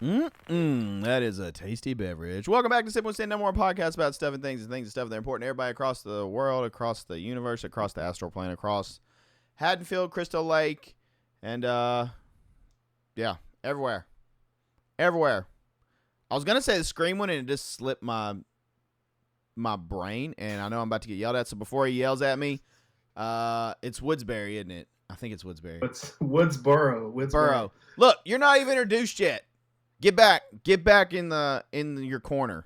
That is a tasty beverage. Welcome back to Sippin With Sin, no more podcast about stuff and things and stuff that are important to everybody across the world, across the universe, across the astral plane, across Haddonfield, Crystal Lake, and yeah, everywhere. Everywhere. I was gonna say the Scream one and it just slipped my brain, and I know I'm about to get yelled at, so before he yells at me, it's Woodsbury, isn't it? I think it's Woodsbury. It's Woodsboro. Look, you're not even introduced yet. Get back in your corner.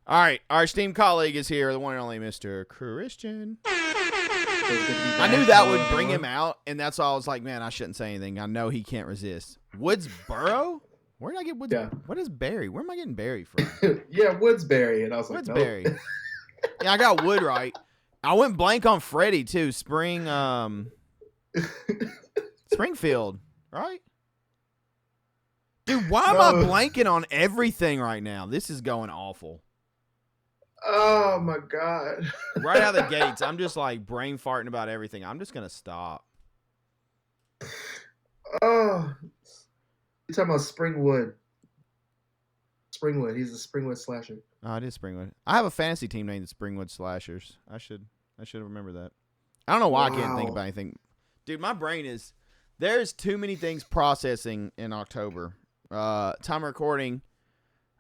All right, our esteemed colleague is here, the one and only Mr. Christian. I knew that would bring him out, and that's why I was like, man, I shouldn't say anything. I know he can't resist. Woodsboro? Where did I get Woods? Yeah. What is Berry? Where am I getting Berry from? Yeah, Woodsbury, and I was like, Woodsbury. No. Yeah, I got Wood right. I went blank on Freddie too. Springfield, right? Dude, why am I blanking on everything right now? This is going awful. Oh, my God. Right out of the gates, I'm just like brain farting about everything. I'm just going to stop. Oh, you're talking about Springwood. Springwood. He's the Springwood slasher. Oh, it is Springwood. I have a fantasy team named the Springwood Slashers. I should remember that. I don't know why I can't think about anything. Dude, my brain is... There's too many things processing in October. Time recording,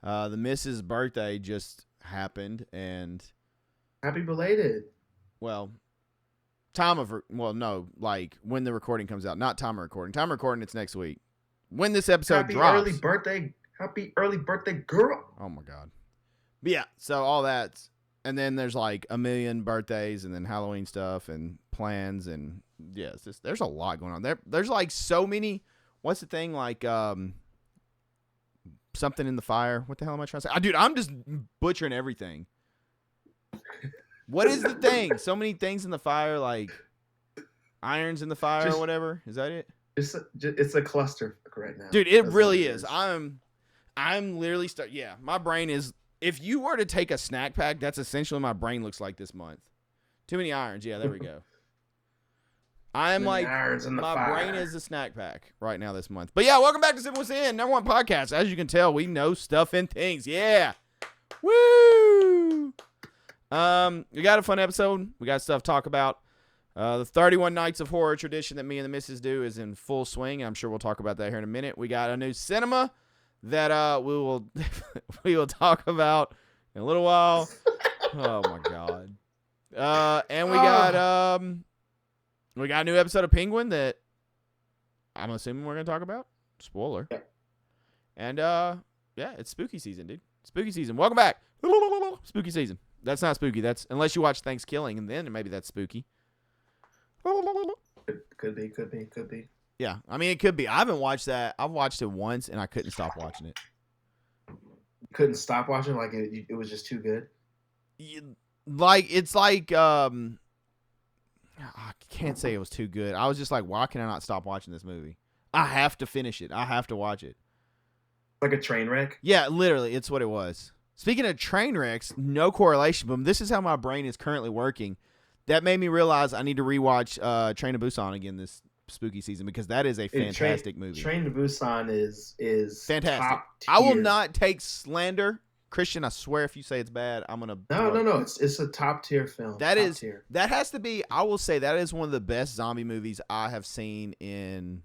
the Mrs. birthday just happened, and happy belated. Well, when the recording comes out, not time recording. Time recording, it's next week. When this episode drops. Happy early birthday, girl. Oh my God. But yeah, so all that, and then there's like a million birthdays, and then Halloween stuff and plans, and yeah, there's a lot going on. There's like so many. What's the thing like? Something in the fire. What the hell am I trying to say? Dude, I'm just butchering everything. What is the thing? So many things in the fire, like irons in the fire or whatever. Is that it? It's a cluster right now. Dude, it really is. I'm literally yeah, my brain is. If you were to take a snack pack, that's essentially my brain looks like this month. Too many irons. Yeah, there we go. I'm like, my brain is a snack pack right now this month. But yeah, welcome back to Sippin With Sin, #1 podcast. As you can tell, we know stuff and things. Yeah. Woo! We got a fun episode. We got stuff to talk about. The 31 Nights of Horror tradition that me and the missus do is in full swing. I'm sure we'll talk about that here in a minute. We got a new cinema that we will talk about in a little while. Oh my God. And we got a new episode of Penguin that I'm assuming we're gonna talk about. Spoiler. Yeah. And yeah, it's spooky season, dude. Spooky season. Welcome back. Spooky season. That's not spooky. That's unless you watch Thanksgiving, and then maybe that's spooky. Could be. Yeah, I mean it could be. I haven't watched that. I've watched it once, and I couldn't stop watching it. Couldn't stop watching, like it was just too good. It's like I can't say it was too good. I was just like, why can I not stop watching this movie? I have to finish it. I have to watch it. Like a train wreck? Yeah, literally, it's what it was. Speaking of train wrecks, no correlation, but this is how my brain is currently working. That made me realize I need to rewatch Train to Busan again this spooky season because that is a fantastic movie. Train to Busan is fantastic. Top tier. I will not take slander. Christian, I swear if you say it's bad, I'm going to... No. It's a top tier film. That has to be... I will say that is one of the best zombie movies I have seen in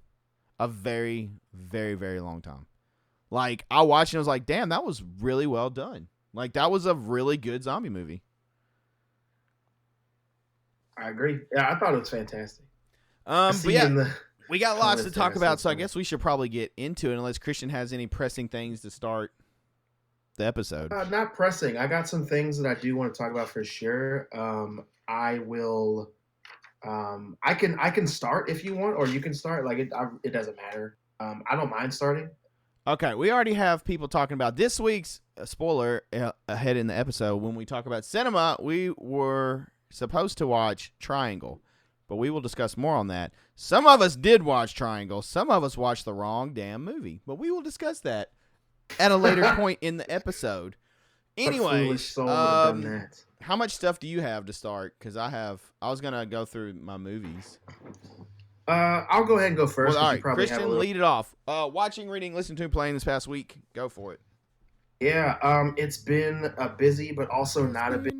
a very, very, very long time. Like, I watched it and I was like, damn, that was really well done. Like, that was a really good zombie movie. I agree. Yeah, I thought it was fantastic. But yeah, we got lots to talk about, so I guess we should probably get into it unless Christian has any pressing things to start the episode. Not pressing. I got some things that I do want to talk about for sure. I will. I can start if you want, or you can start. Like it doesn't matter. I don't mind starting. Okay, we already have people talking about this week's spoiler ahead in the episode. When we talk about cinema, we were supposed to watch Triangle, but we will discuss more on that. Some of us did watch Triangle. Some of us watched the wrong damn movie, but we will discuss that at a later point in the episode. Anyways, how much stuff do you have to start? Because I was going to go through my movies. I'll go ahead and go Well, first all because you right, probably have a Christian, little. lead it off. Watching, reading, listening to, playing this past week. Go for it. Yeah, it's been a busy, but also not a busy.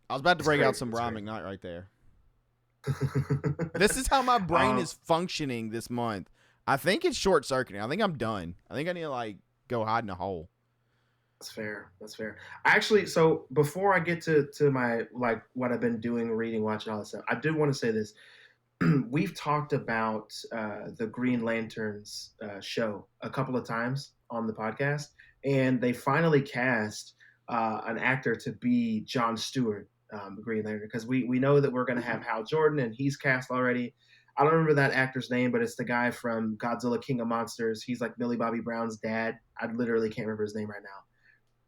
I was about to It's break out great. some It's great. rhyming night right there. This is how my brain um, is functioning this month. I think it's short circuiting. I think I'm done. I think I need to like go hide in a hole. that's fair. That's fair. Actually, so before I get to my like what I've been doing, reading, watching, all that stuff, I did want to say this. We've talked about the Green Lanterns show a couple of times on the podcast, and they finally cast an actor to be Jon Stewart, Green Lantern, because we know that we're going to have Hal Jordan, and he's cast already. I don't remember that actor's name, but it's the guy from Godzilla King of Monsters. He's like Millie Bobby Brown's dad. I literally can't remember his name right now,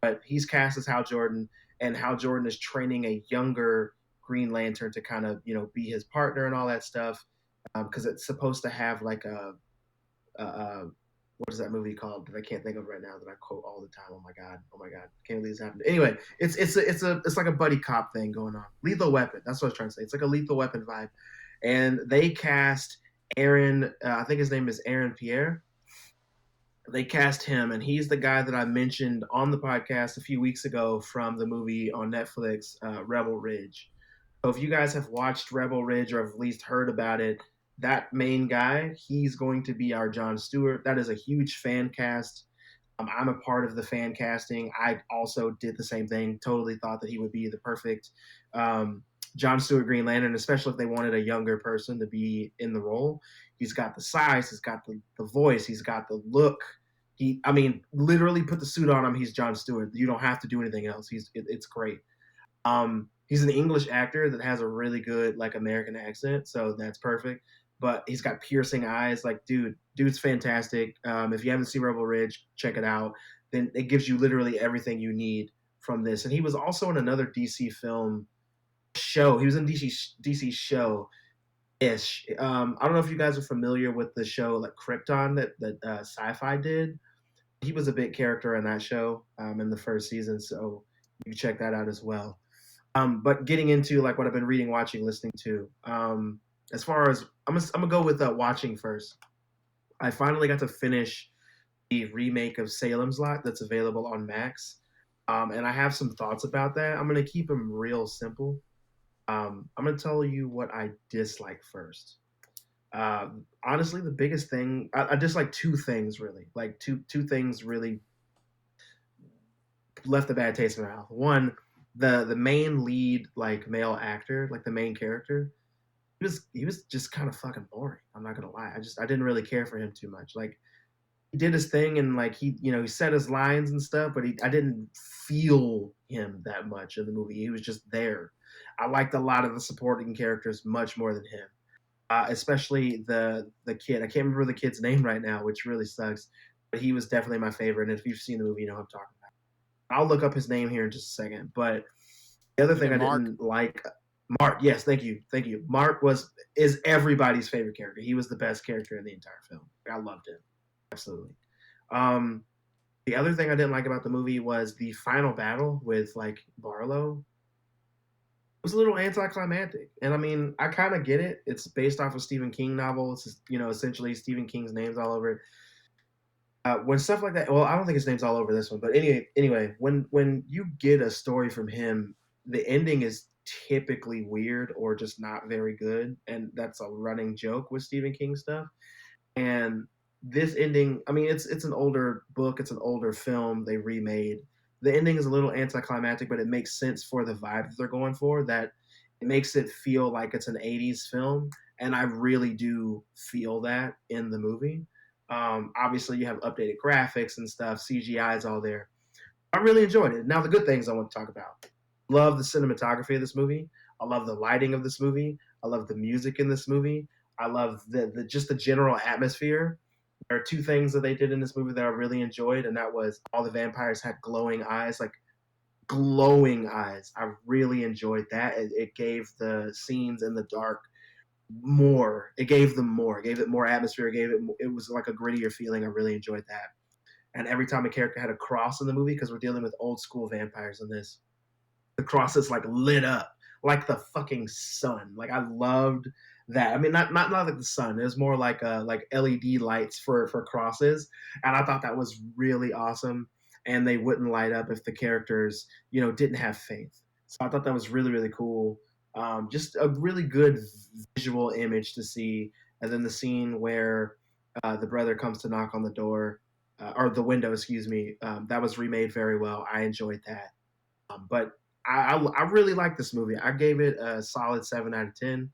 but he's cast as Hal Jordan, and Hal Jordan is training a younger Green Lantern to kind of be his partner and all that stuff, because it's supposed to have like a what is that movie called that I can't think of right now that I quote all the time? Oh my god, can't believe this happened. Anyway, it's like a buddy cop thing going on. Lethal Weapon. That's what I was trying to say. It's like a Lethal Weapon vibe, and they cast Aaron. I think his name is Aaron Pierre. They cast him, and he's the guy that I mentioned on the podcast a few weeks ago from the movie on Netflix, Rebel Ridge. So if you guys have watched Rebel Ridge or have at least heard about it, that main guy, he's going to be our Jon Stewart. That is a huge fan cast. I'm a part of the fan casting. I also did the same thing. Totally thought that he would be the perfect um, Jon Stewart Green Lantern, especially if they wanted a younger person to be in the role. He's got the size, he's got the voice, he's got the look. I mean, literally put the suit on him. He's Jon Stewart. You don't have to do anything else. It's great. He's an English actor that has a really good like American accent, so that's perfect. But he's got piercing eyes. Like, dude's fantastic. If you haven't seen Rebel Ridge, check it out. Then it gives you literally everything you need from this. And he was also in another DC film show. He was in DC show ish. I don't know if you guys are familiar with the show like Krypton that Sci-Fi did. He was a big character in that show in the first season, so you can check that out as well. But getting into like what I've been reading, watching, listening to. As far as I'm gonna go with watching first. I finally got to finish the remake of Salem's Lot that's available on Max, and I have some thoughts about that. I'm gonna keep them real simple. I'm gonna tell you what I dislike first. Honestly, the biggest thing I dislike two things really, like two things really left a bad taste in my mouth. One, the main lead like male actor, like the main character, he was just kind of fucking boring. I'm not gonna lie. I didn't really care for him too much. Like he did his thing and like he said his lines and stuff, but I didn't feel him that much in the movie. He was just there. I liked a lot of the supporting characters much more than him. Especially the kid. I can't remember the kid's name right now, which really sucks. But he was definitely my favorite. And if you've seen the movie, you know what I'm talking about. I'll look up his name here in just a second. But the other thing I Mark. didn't like, Mark. Yes, thank you. Mark is everybody's favorite character. He was the best character in the entire film. I loved him absolutely. Um, the other thing I didn't like about the movie was the final battle with like Barlow. It was a little anticlimactic, and I mean, I kind of get it. It's based off a Stephen King novel. It's just, essentially Stephen King's name's all over it. When stuff like that, well, I don't think his name's all over this one, but anyway, when you get a story from him, the ending is typically weird or just not very good, and that's a running joke with Stephen King stuff. And this ending, I mean, it's an older book, it's an older film they remade. The ending is a little anticlimactic, but it makes sense for the vibe that they're going for. That it makes it feel like it's an '80s film, and I really do feel that in the movie. Obviously, you have updated graphics and stuff. CGI is all there. I really enjoyed it. Now, the good things I want to talk about. Love the cinematography of this movie. I love the lighting of this movie. I love the music in this movie. I love the just the general atmosphere. There are two things that they did in this movie that I really enjoyed, and that was all the vampires had glowing eyes, like glowing eyes. I really enjoyed that. It gave the scenes in the dark more. It gave them more. It gave it more atmosphere. It was like a grittier feeling. I really enjoyed that. And every time a character had a cross in the movie, because we're dealing with old school vampires in this, the cross is like lit up. like the fucking sun. Like I loved that. I mean, not like the sun. It was more like like LED lights for crosses, and I thought that was really awesome. And they wouldn't light up if the characters, didn't have faith. So I thought that was really really cool. Just a really good visual image to see. And then the scene where the brother comes to knock on the door or the window, excuse me. That was remade very well. I enjoyed that. But I really like this movie. I gave it a solid 7 out of 10.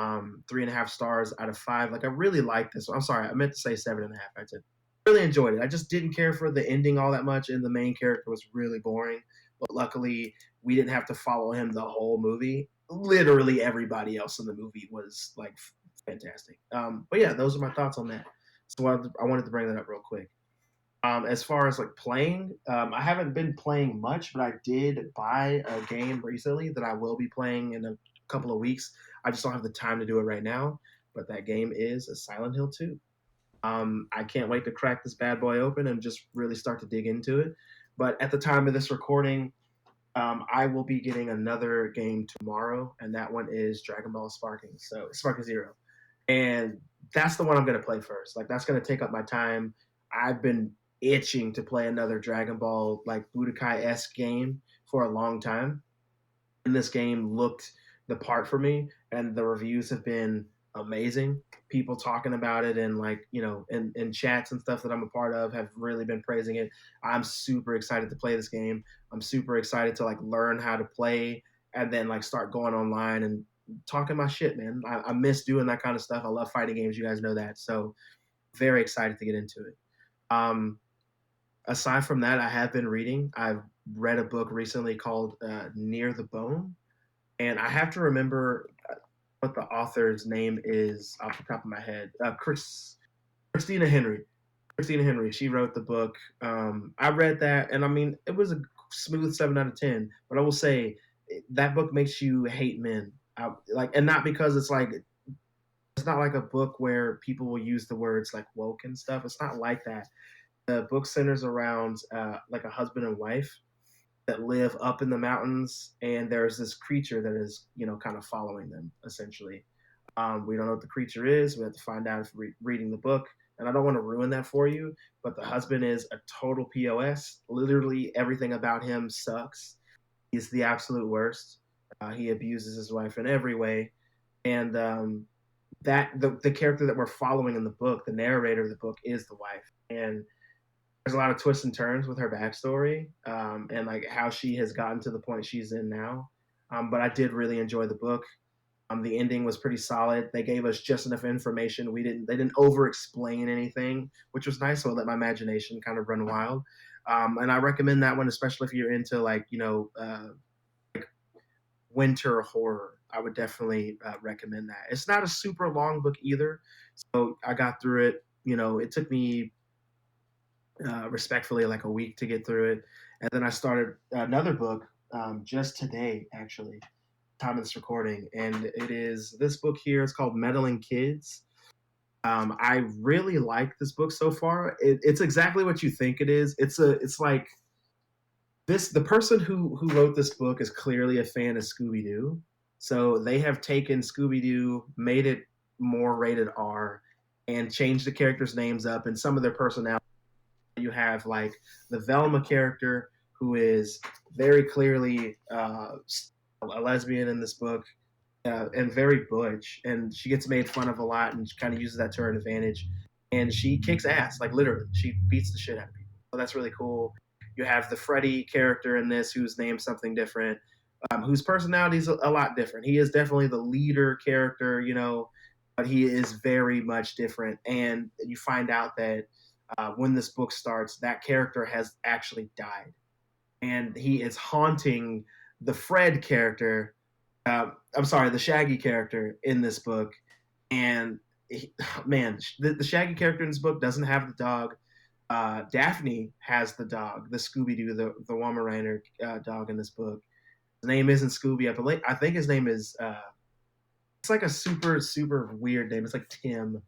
3.5 stars out of 5. Like I really like this. I'm sorry, I meant to say 7.5 out of 10. Really enjoyed it. I just didn't care for the ending all that much, and the main character was really boring. But luckily, we didn't have to follow him the whole movie. Literally everybody else in the movie was like fantastic. But yeah, those are my thoughts on that. So I wanted to bring that up real quick. As far as like playing, I haven't been playing much, but I did buy a game recently that I will be playing in a couple of weeks. I just don't have the time to do it right now. But that game is a Silent Hill 2. I can't wait to crack this bad boy open and just really start to dig into it. But at the time of this recording, I will be getting another game tomorrow, and that one is Dragon Ball Sparking Zero, and that's the one I'm going to play first. Like that's going to take up my time. I've been itching to play another Dragon Ball like Budokai-esque game for a long time, and this game looked the part for me, and the reviews have been amazing. People talking about it and like in chats and stuff that I'm a part of have really been praising it. I'm super excited to play this game. I'm super excited to like learn how to play and then like start going online and talking my shit, man. I miss doing that kind of stuff. I love fighting games. You guys know that. So very excited to get into it. Um, Aside from that, I have been reading. I've read a book recently called Near the Bone, and I have to remember what the author's name is off the top of my head. Christina Henry. Christina Henry. She wrote the book. I read that, and I mean, it was a smooth 7 out of 10. But I will say that book makes you hate men. And not because it's not like a book where people will use the words like woke and stuff. It's not like that. The book centers around like a husband and wife that live up in the mountains, and there's this creature that is, kind of following them essentially. We don't know what the creature is. We have to find out if reading the book. And I don't want to ruin that for you, but the husband is a total POS. Literally everything about him sucks. He's the absolute worst. He abuses his wife in every way, and the character that we're following in the book, the narrator of the book, is the wife, and there's a lot of twists and turns with her backstory and like how she has gotten to the point she's in now. But I did really enjoy the book. The ending was pretty solid. They gave us just enough information. They didn't over explain anything, which was nice. So I let my imagination kind of run wild. And I recommend that one, especially if you're into like like winter horror. I would definitely recommend that. It's not a super long book either, so I got through it. It took me respectfully like a week to get through it, and then I started another book just today, actually, time of this recording, and it is this book here. It's called Meddling Kids. I really like this book so far. It's exactly what you think it is. It's like this. The person who wrote this book is clearly a fan of Scooby Doo, so they have taken Scooby Doo, made it more rated R, and changed the characters' names up and some of their personalities. You have like the Velma character, who is very clearly a lesbian in this book, and very butch, and she gets made fun of a lot, and she kind of uses that to her advantage. And she kicks ass, like literally, she beats the shit out of people. So that's really cool. You have the Freddy character in this, who's named something different, whose personality is a lot different. He is definitely the leader character, but he is very much different. And you find out that when this book starts, that character has actually died, and he is haunting the Fred character. I'm sorry, the Shaggy character in this book, and man, the Shaggy character in this book doesn't have the dog. Daphne has the dog, the Scooby Doo, the Weimaraner dog in this book. His name isn't Scooby. I think his name is. It's like a super super weird name. It's like Tim.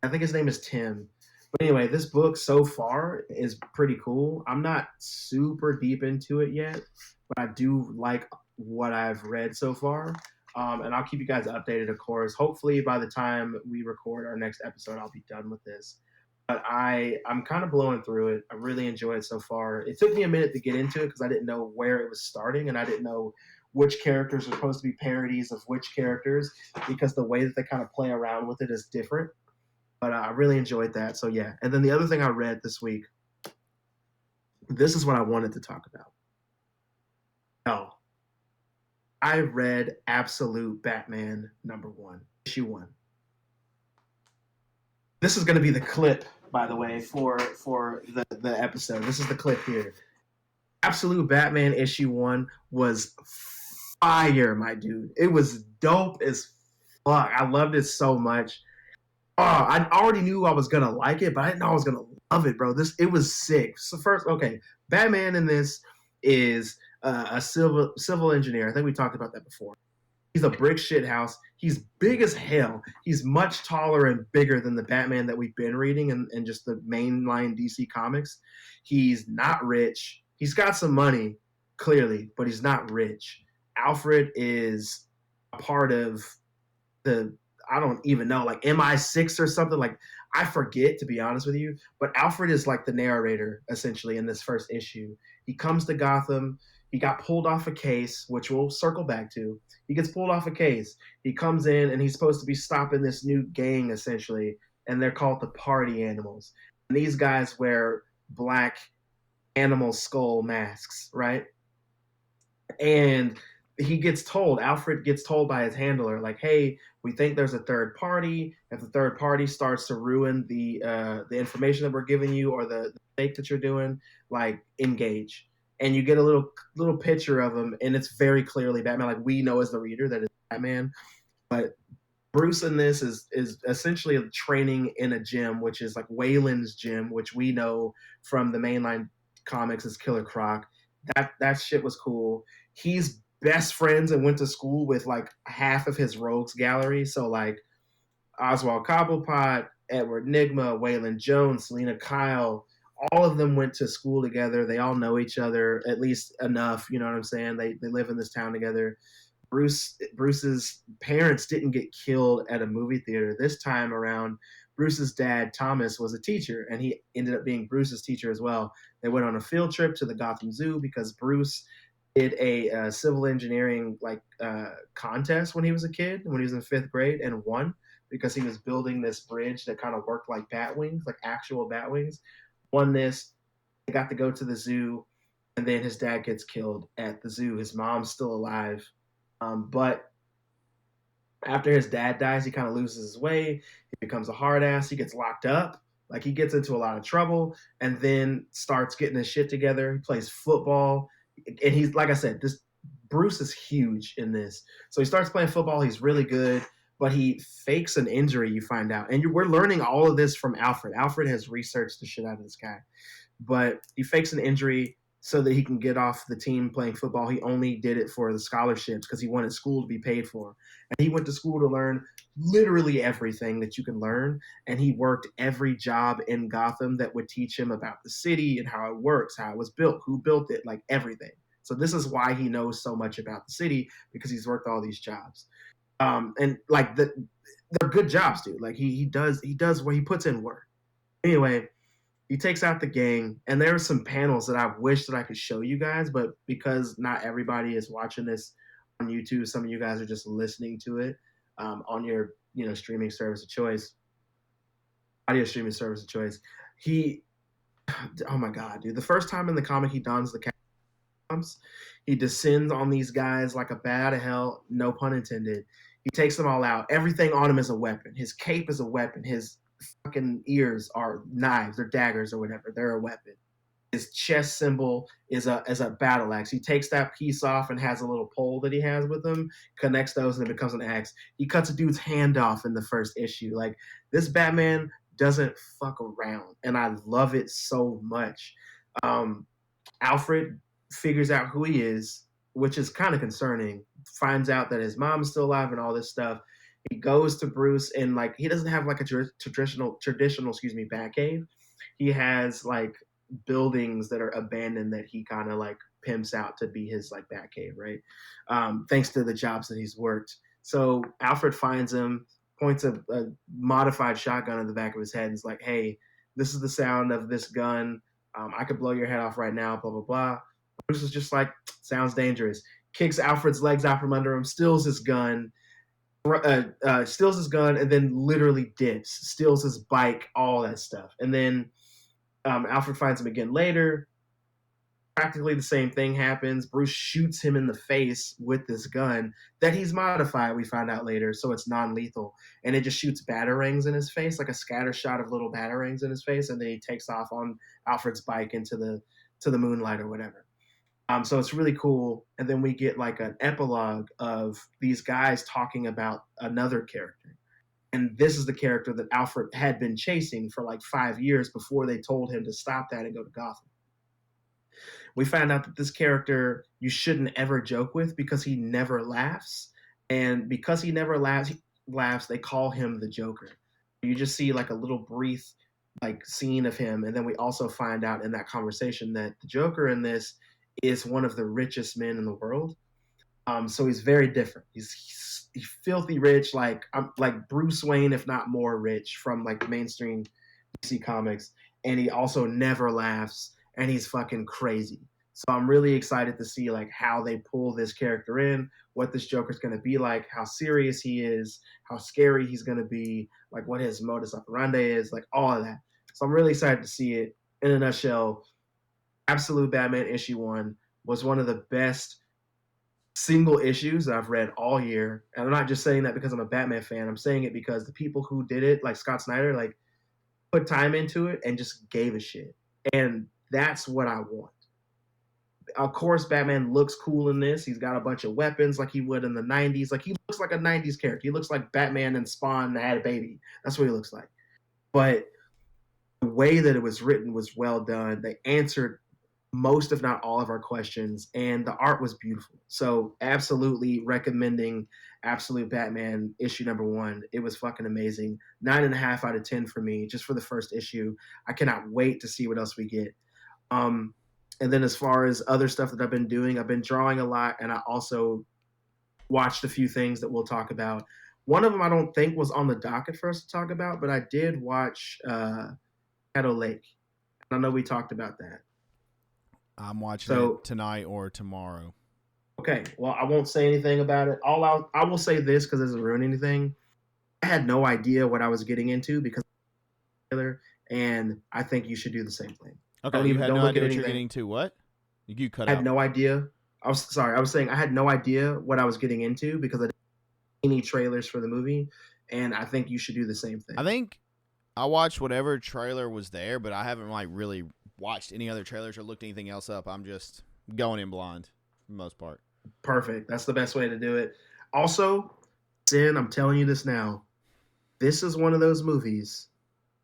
I think his name is Tim. But anyway, this book so far is pretty cool. I'm not super deep into it yet, but I do like what I've read so far. And I'll keep you guys updated, of course. Hopefully, by the time we record our next episode, I'll be done with this. But I'm kind of blowing through it. I really enjoy it so far. It took me a minute to get into it because I didn't know where it was starting, and I didn't know which characters are supposed to be parodies of which characters, because the way that they kind of play around with it is different. But I really enjoyed that. So yeah. And then the other thing I read this week, this is what I wanted to talk about. No, I read Absolute Batman #1, issue 1. This is going to be the clip, by the way, for the episode. This is the clip here. Absolute Batman issue 1 was fire, my dude. It was dope as fuck. I loved it so much. Oh, I already knew I was gonna like it, but I didn't know I was gonna love it, bro. It was sick. So first, okay, Batman in this is a civil engineer. I think we talked about that before. He's a brick shit house. He's big as hell. He's much taller and bigger than the Batman that we've been reading in just the mainline DC comics. He's not rich. He's got some money, clearly, but he's not rich. Alfred is a part of the, I don't even know, like MI6 or something. Like, I forget, to be honest with you. But Alfred is like the narrator, essentially, in this first issue. He comes to Gotham. He got pulled off a case, which we'll circle back to. He gets pulled off a case. He comes in, and he's supposed to be stopping this new gang, essentially, and they're called the Party Animals. And these guys wear black animal skull masks, right? And Alfred gets told by his handler, like, hey, we think there's a third party. If the third party starts to ruin the information that we're giving you, or the fake that you're doing, like, engage. And you get a little picture of him, and it's very clearly Batman. Like, we know as the reader that it's Batman. But Bruce in this is essentially training in a gym, which is like Wayland's gym, which we know from the mainline comics as Killer Croc. That shit was cool. He's best friends and went to school with like half of his rogues gallery. So like Oswald Cobblepot, Edward Nigma, Waylon Jones, Selena Kyle, all of them went to school together. They all know each other, at least enough. You know what I'm saying? They live in this town together. Bruce's parents didn't get killed at a movie theater. This time around, Bruce's dad, Thomas, was a teacher, and he ended up being Bruce's teacher as well. They went on a field trip to the Gotham Zoo because Bruce did a civil engineering contest when he was a kid, when he was in 5th grade, and won because he was building this bridge that kind of worked like bat wings, like actual bat wings. Won this. They got to go to the zoo, and then his dad gets killed at the zoo. His mom's still alive. But after his dad dies, he kind of loses his way. He becomes a hard ass. He gets locked up. Like, he gets into a lot of trouble, and then starts getting his shit together. He plays football. And he's, like I said, Bruce is huge in this. So he starts playing football. He's really good, but he fakes an injury, you find out. And we're learning all of this from Alfred. Alfred has researched the shit out of this guy. But he fakes an injury so that he can get off the team playing football. He only did it for the scholarships because he wanted school to be paid for. And he went to school to learn literally everything that you can learn. And he worked every job in Gotham that would teach him about the city and how it works, how it was built, who built it, like everything. So this is why he knows so much about the city, because he's worked all these jobs. And like they're good jobs, dude. Like he does where he puts in work. Anyway, he takes out the gang, and there are some panels that I wish that I could show you guys, but because not everybody is watching this on YouTube, some of you guys are just listening to it on your streaming service of choice, audio streaming service of choice. Oh my god, dude! The first time in the comic he dons the caps, he descends on these guys like a bat out of hell. No pun intended. He takes them all out. Everything on him is a weapon. His cape is a weapon. His fucking ears are knives or daggers or whatever. They're a weapon. His chest symbol is a battle axe. He takes that piece off and has a little pole that he has with him, connects those, and it becomes an axe. He cuts a dude's hand off in the first issue. Like, this Batman doesn't fuck around, and I love it so much. Alfred figures out who he is, which is kind of concerning. Finds out that his mom is still alive and all this stuff. He goes to Bruce, and like, he doesn't have like a traditional Batcave. He has like buildings that are abandoned that he kind of like pimps out to be his like Batcave, right? Thanks to the jobs that he's worked. So Alfred finds him, points a modified shotgun in the back of his head, and is like, "Hey, this is the sound of this gun. I could blow your head off right now." Blah blah blah. Bruce is just like, "Sounds dangerous." Kicks Alfred's legs out from under him, steals his gun, and then literally dips, steals his bike, all that stuff. And then Alfred finds him again later. Practically the same thing happens. Bruce shoots him in the face with this gun that he's modified, we find out later, so it's non-lethal. And it just shoots batarangs in his face, like a scatter shot of little batarangs in his face, and then he takes off on Alfred's bike into the moonlight or whatever. So it's really cool. And then we get like an epilogue of these guys talking about another character. And this is the character that Alfred had been chasing for like 5 years before they told him to stop that and go to Gotham. We found out that this character you shouldn't ever joke with because he never laughs. And because he never laughs, they call him the Joker. You just see like a little brief like scene of him. And then we also find out in that conversation that the Joker in this is one of the richest men in the world. So he's very different. He's filthy rich, like Bruce Wayne, if not more rich from like mainstream DC comics. And he also never laughs, and he's fucking crazy. So I'm really excited to see like how they pull this character in, what this Joker's gonna be like, how serious he is, how scary he's gonna be, like what his modus operandi is, like all of that. So I'm really excited to see it. In a nutshell, Absolute Batman issue 1 was one of the best single issues that I've read all year. And I'm not just saying that because I'm a Batman fan. I'm saying it because the people who did it, like Scott Snyder, like put time into it and just gave a shit. And that's what I want. Of course, Batman looks cool in this. He's got a bunch of weapons like he would in the 90s. Like he looks like a 90s character. He looks like Batman and Spawn had a baby. That's what he looks like. But the way that it was written was well done. They answered most, if not all, of our questions, and the art was beautiful. So absolutely recommending Absolute Batman issue number 1. It was fucking amazing. 9.5 out of 10 for me, just for the first issue. I cannot wait to see what else we get. And then as far as other stuff that I've been doing, I've been drawing a lot, and I also watched a few things that we'll talk about. One of them I don't think was on the docket for us to talk about, but I did watch Shadow Lake. I know we talked about that. I'm watching it tonight or tomorrow. Okay, well, I won't say anything about it. I will say this because it doesn't ruin anything. I had no idea what I was getting into because and I think you should do the same thing. Okay, you had no idea what you're getting into. What? You cut out. I had no idea. I was saying I had no idea what I was getting into because I didn't see any trailers for the movie, and I think you should do the same thing. I think I watched whatever trailer was there, but I haven't like really watched any other trailers or looked anything else up. I'm just going in blind for the most part. Perfect. That's the best way to do it. Also, Sin, I'm telling you this now. This is one of those movies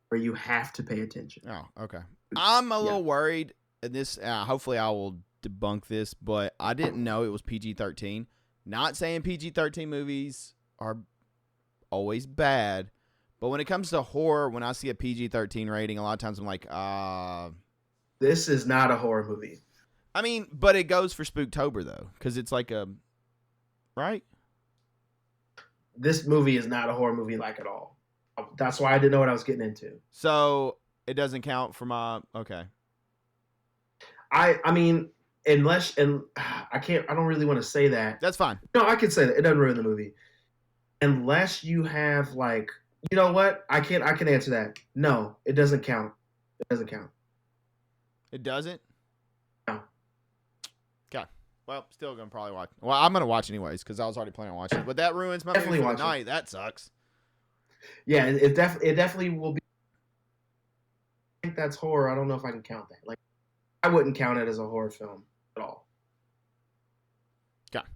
where you have to pay attention. Oh, okay. I'm a little worried. This hopefully I will debunk this, but I didn't know it was PG-13. Not saying PG-13 movies are always bad, but when it comes to horror, when I see a PG-13 rating, a lot of times I'm like, this is not a horror movie. I mean, but it goes for Spooktober, though, because it's like a... Right? This movie is not a horror movie like at all. That's why I didn't know what I was getting into. So, it doesn't count for my... Okay. I mean, I don't really want to say that. That's fine. No, I can say that. It doesn't ruin the movie. Unless you have, like... You know what? I can answer that. No, it doesn't count. It doesn't count. It doesn't? No. Okay. Well, still going to probably watch. Well, I'm going to watch anyways because I was already planning on watching it. But that ruins my movie for the night. That sucks. Yeah, it definitely will be. I think that's horror. I don't know if I can count that. Like, I wouldn't count it as a horror film at all. Okay.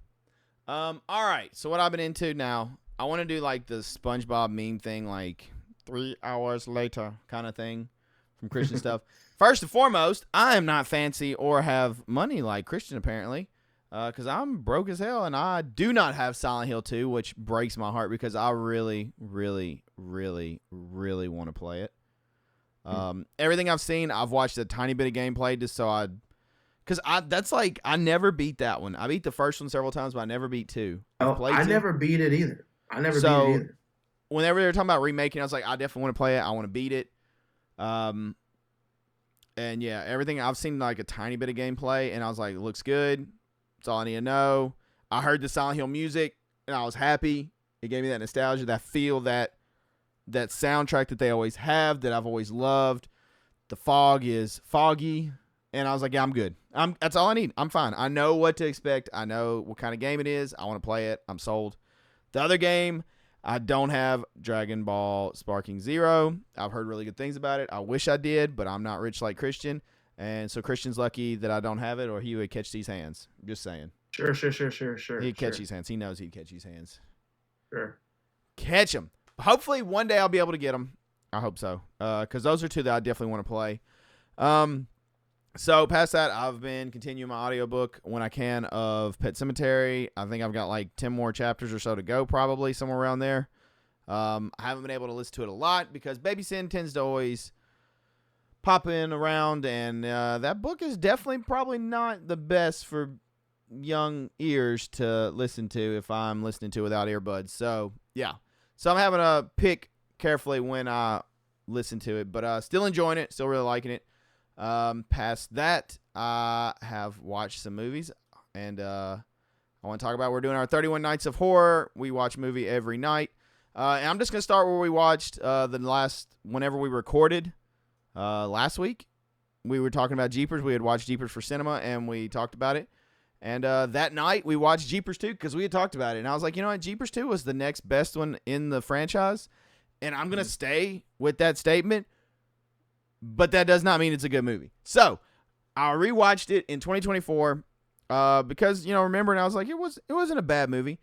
All right. So what I've been into now, I want to do like the SpongeBob meme thing, like 3 hours later kind of thing from Christian stuff. First and foremost, I am not fancy or have money like Christian apparently, because I'm broke as hell and I do not have Silent Hill 2, which breaks my heart because I really, really, really, really want to play it. Everything I've seen, I've watched a tiny bit of gameplay just so I'd Because I never beat that one. I beat the first one several times, but I never beat 2. I've Oh, played I 2. never beat it either. So whenever they were talking about remaking, I was like, I definitely want to play it. I want to beat it. And yeah, everything I've seen like a tiny bit of gameplay, and I was like, it looks good. That's all I need to know. I heard the Silent Hill music, and I was happy. It gave me that nostalgia, that feel, that soundtrack that they always have, that I've always loved. The fog is foggy, and I was like, yeah, I'm good. That's all I need. I'm fine. I know what to expect. I know what kind of game it is. I want to play it. I'm sold. The other game, I don't have Dragon Ball Sparking Zero. I've heard really good things about it. I wish I did, but I'm not rich like Christian. And so Christian's lucky that I don't have it, or he would catch these hands. Just saying. Sure. He'd catch these hands. He knows he'd catch these hands. Sure. Catch them. Hopefully one day I'll be able to get them. I hope so. Because those are 2 that I definitely want to play. So past that, I've been continuing my audiobook when I can of Pet Sematary. I think I've got like 10 more chapters or so to go, probably somewhere around there. I haven't been able to listen to it a lot because Baby Sin tends to always pop in around, and that book is definitely probably not the best for young ears to listen to if I'm listening to it without earbuds. So yeah, so I'm having to pick carefully when I listen to it, but still enjoying it, still really liking it. Past that, I have watched some movies, and I want to talk about, we're doing our 31 Nights of Horror. We watch a movie every night. And I'm just going to start where we watched whenever we recorded last week. We were talking about Jeepers. We had watched Jeepers for Cinema, and we talked about it. And that night, we watched Jeepers 2 because we had talked about it. And I was like, you know what? Jeepers 2 was the next best one in the franchise. And I'm going to stay with that statement. But that does not mean it's a good movie. So I rewatched it in 2024 because, remembering, I was like, it wasn't a bad movie.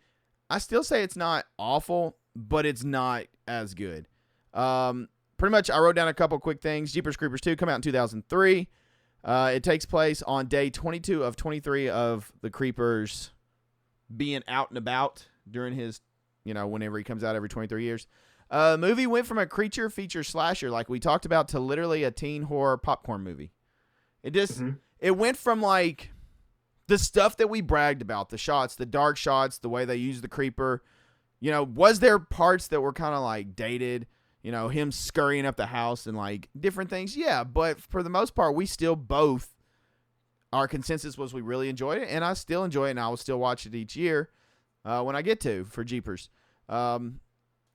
I still say it's not awful, but it's not as good. Pretty much, I wrote down a couple quick things. Jeepers Creepers 2 come out in 2003. It takes place on day 22 of 23 of the Creepers being out and about during his, whenever he comes out every 23 years. Movie went from a creature feature slasher, like we talked about, to literally a teen horror popcorn movie. It went from like the stuff that we bragged about, the shots, the dark shots, the way they used the creeper. Was there parts that were kind of like dated? Him scurrying up the house and like different things. Yeah, but for the most part, we still both, our consensus was we really enjoyed it, and I still enjoy it, and I will still watch it each year when I get to for Jeepers.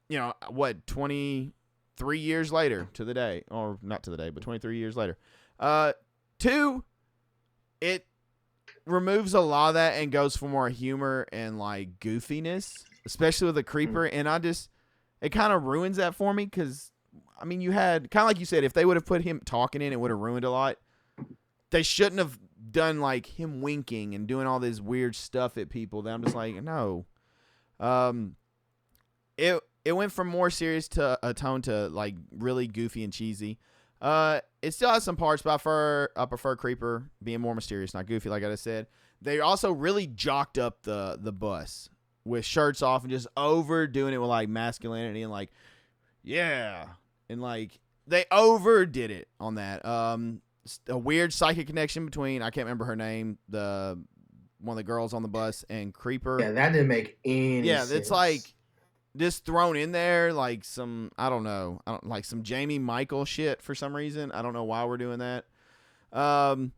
23 years later to the day, or not to the day, but 23 years later. 2, it removes a lot of that and goes for more humor and like goofiness, especially with the creeper. And it kind of ruins that for me because, you had, kind of like you said, if they would have put him talking in, it would have ruined a lot. They shouldn't have done like him winking and doing all this weird stuff at people. That I'm just like, no. It went from more serious to a tone to like really goofy and cheesy. It still has some parts, but I prefer Creeper being more mysterious, not goofy, like I just said. They also really jocked up the bus with shirts off and just overdoing it with like masculinity and like, yeah, and like they overdid it on that. A weird psychic connection between, I can't remember her name, one of the girls on the bus, and Creeper. Yeah, that didn't make any sense. Yeah, it's like just thrown in there like some, I don't know, like some Jamie Michael shit for some reason. I don't know why we're doing that. And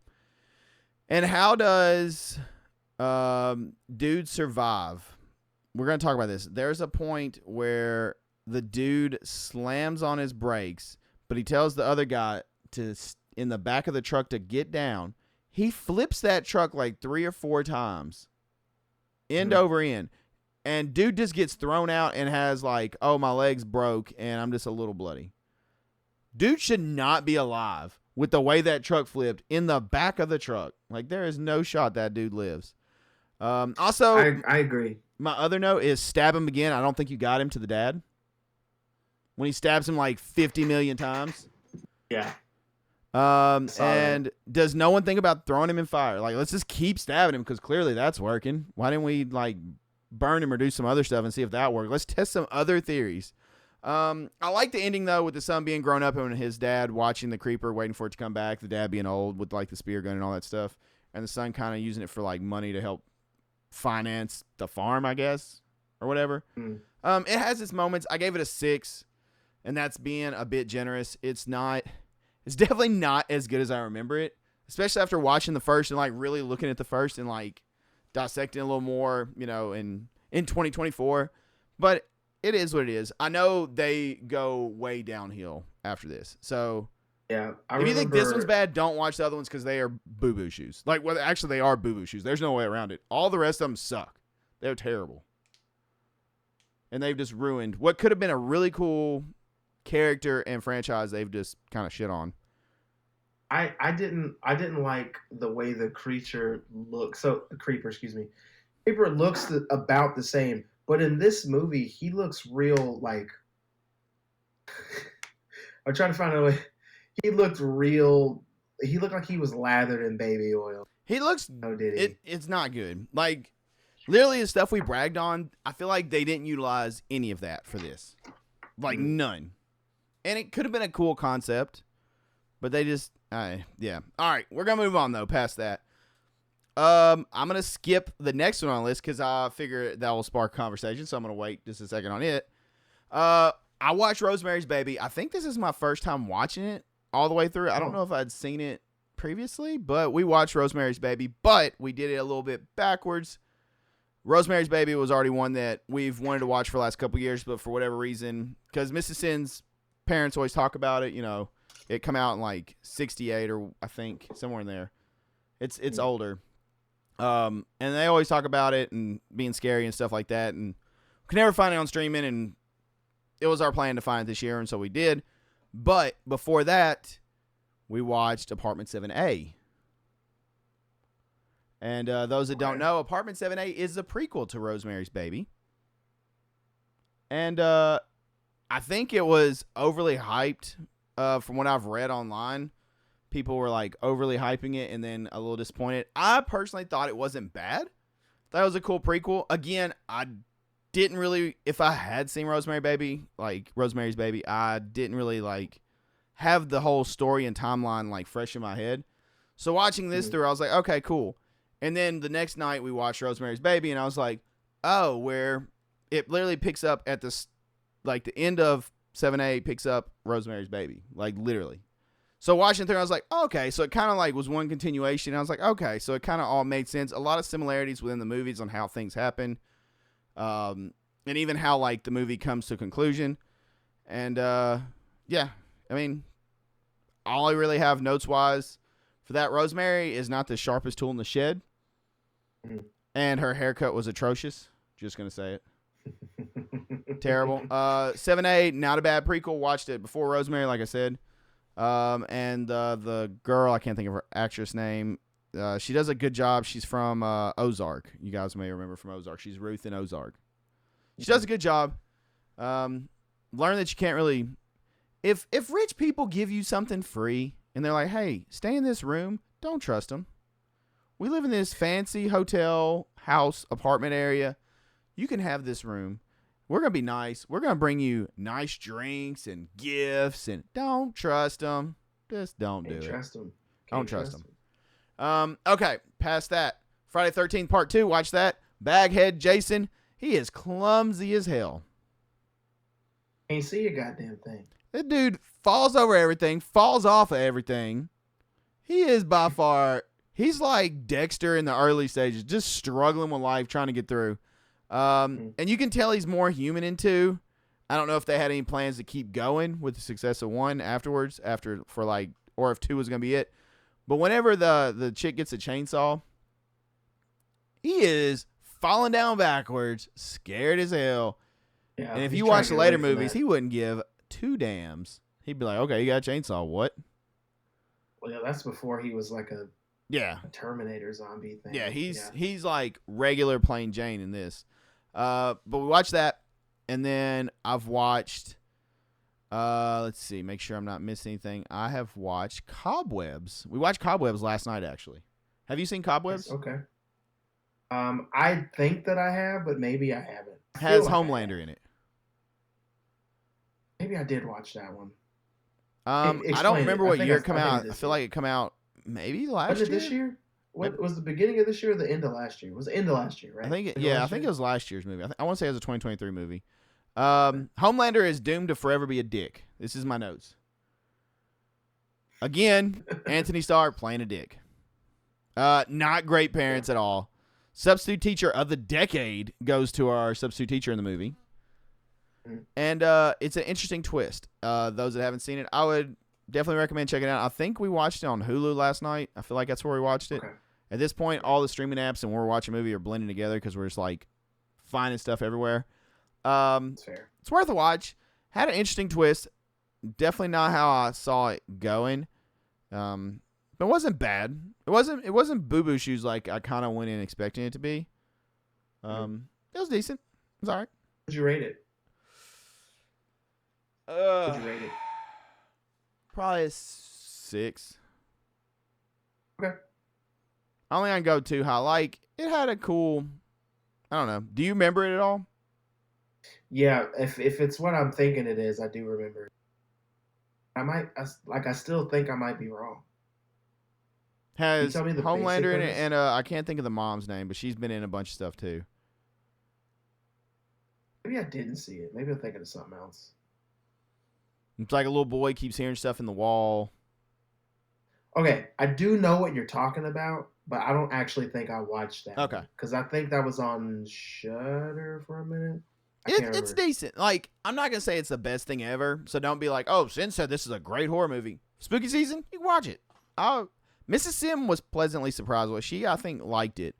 how does dude survive? We're going to talk about this. There's a point where the dude slams on his brakes, but he tells the other guy in the back of the truck to get down. He flips that truck like 3 or 4 times, end over end. And dude just gets thrown out and has like, oh, my leg's broke and I'm just a little bloody. Dude should not be alive with the way that truck flipped in the back of the truck. Like, there is no shot that dude lives. Also, I agree. My other note is stab him again. I don't think you got him to the dad. When he stabs him like 50 million times. Yeah. And does no one think about throwing him in fire? Like, let's just keep stabbing him because clearly that's working. Why didn't we like burn him or do some other stuff and see if that worked? Let's test some other theories. I like the ending though, with the son being grown up and his dad watching the creeper, waiting for it to come back. The dad being old with like the spear gun and all that stuff. and the son kind of using it for like money to help finance the farm, I guess, or whatever. Mm. It has its moments. I gave it a 6, and that's being a bit generous. It's definitely not as good as I remember it, especially after watching the first and like really looking at the first and like dissecting a little more, in 2024. But it is what it is. I know they go way downhill after this. So Yeah, if you think this one's bad, don't watch the other ones because they are boo-boo shoes. Like, well, actually, they are boo-boo shoes. There's no way around it. All the rest of them suck. They're terrible. And they've just ruined what could have been a really cool character and franchise. They've just kind of shit on. I didn't like the way the creature looks. So the creeper, excuse me, creeper looks about the same, but in this movie he looks real like. I'm trying to find a way. He looked real. He looked like he was lathered in baby oil. He looks. Oh, did he? It's not good. Like literally the stuff we bragged on. I feel like they didn't utilize any of that for this. Like none. And it could have been a cool concept, but they just. Yeah. All right, we're gonna move on though. Past that, I'm gonna skip the next one on the list because I figure that will spark conversation. So I'm gonna wait just a second on it. I watched Rosemary's Baby. I think this is my first time watching it all the way through. I don't know if I'd seen it previously, but we watched Rosemary's Baby. But we did it a little bit backwards. Rosemary's Baby was already one that we've wanted to watch for the last couple years, but for whatever reason, because Mrs. Sin's parents always talk about it, it come out in like 68 or I think somewhere in there. It's older. And they always talk about it and being scary and stuff like that. And we could never find it on streaming. And it was our plan to find it this year. And so we did. But before that, we watched Apartment 7A. And those that don't know, Apartment 7A is a prequel to Rosemary's Baby. And I think it was overly hyped. From what I've read online, people were like overly hyping it and then a little disappointed. I personally thought it wasn't bad. That was a cool prequel. Again, I didn't really, if I had seen Rosemary's Baby, I didn't really like have the whole story and timeline like fresh in my head. So watching this through, I was like, okay, cool. And then the next night we watched Rosemary's Baby and I was like, oh, where it literally picks up at the end of 7A picks up Rosemary's Baby, like literally. So watching through, I was like, oh, okay. So it kind of like was one continuation. I was like, okay. So it kind of all made sense. A lot of similarities within the movies on how things happen, and even how like the movie comes to a conclusion. And yeah, I mean, all I really have notes wise for that, Rosemary is not the sharpest tool in the shed, and her haircut was atrocious. Just gonna say it. Terrible. 7A, not a bad prequel. Watched it before Rosemary, like I said. And the girl, I can't think of her actress name. She does a good job. She's from Ozark. You guys may remember from Ozark. She's Ruth in Ozark. She does a good job. Learn that you can't really. If rich people give you something free and they're like, hey, stay in this room, don't trust them. We live in this fancy hotel, house, apartment area. You can have this room. We're going to be nice. We're going to bring you nice drinks and gifts, and don't trust them. Just don't do it. Don't trust them. Okay, past that. Friday 13th Part 2, watch that. Baghead Jason, he is clumsy as hell. Can't see a goddamn thing. That dude falls over everything, falls off of everything. He is by far, he's like Dexter in the early stages, just struggling with life, trying to get through. And you can tell he's more human in 2. I don't know if they had any plans to keep going with the success of 1 afterwards, or if 2 was going to be it. But whenever the chick gets a chainsaw, he is falling down backwards, scared as hell. Yeah, and if you watch the later movies, he wouldn't give 2 dams. He'd be like, okay, you got a chainsaw, what? Well, yeah, that's before he was like a Terminator zombie thing. Yeah, he's like regular plain Jane in this. But we watched that, and then I've watched, let's see, make sure I'm not missing anything. I have watched Cobwebs. We watched Cobwebs last night, actually. Have you seen Cobwebs? Yes, okay. I think that I have, but maybe I haven't. Has Homelander in it. Maybe I did watch that one. I don't remember what year it come out. I feel like it come out maybe last year. Was it this year? What was the beginning of this year or the end of last year? It was the end of last year, right? I think End of last I think it year? was last year's movie. I want to say it was a 2023 movie. Okay. Homelander is doomed to forever be a dick. This is my notes. Again, Anthony Starr playing a dick. Not great parents at all. Substitute teacher of the decade goes to our substitute teacher in the movie. And it's an interesting twist. Those that haven't seen it, I would definitely recommend checking it out. I think we watched it on Hulu last night. I feel like that's where we watched it. Okay. At this point, all the streaming apps and when we're watching a movie are blending together because we're just like finding stuff everywhere. That's fair. It's worth a watch. Had an interesting twist. Definitely not how I saw it going. But it wasn't bad. It wasn't boo boo shoes like I kind of went in expecting it to be. It was decent. It was all right. What'd you rate it? What'd you rate it? Probably a 6. Okay. I don't think I can go too high. Like, it had a cool, I don't know. Do you remember it at all? Yeah, if it's what I'm thinking it is, I do remember. I still think I might be wrong. Has tell me the Homelander in it, basic and I can't think of the mom's name, but she's been in a bunch of stuff too. Maybe I didn't see it. Maybe I'm thinking of something else. It's like a little boy keeps hearing stuff in the wall. Okay, I do know what you're talking about, but I don't actually think I watched that. Okay. Because I think that was on Shudder for a minute. It's decent. Like, I'm not going to say it's the best thing ever, so don't be like, oh, Sin said this is a great horror movie. Spooky season, you can watch it. Mrs. Sim was pleasantly surprised with she, I think, liked it.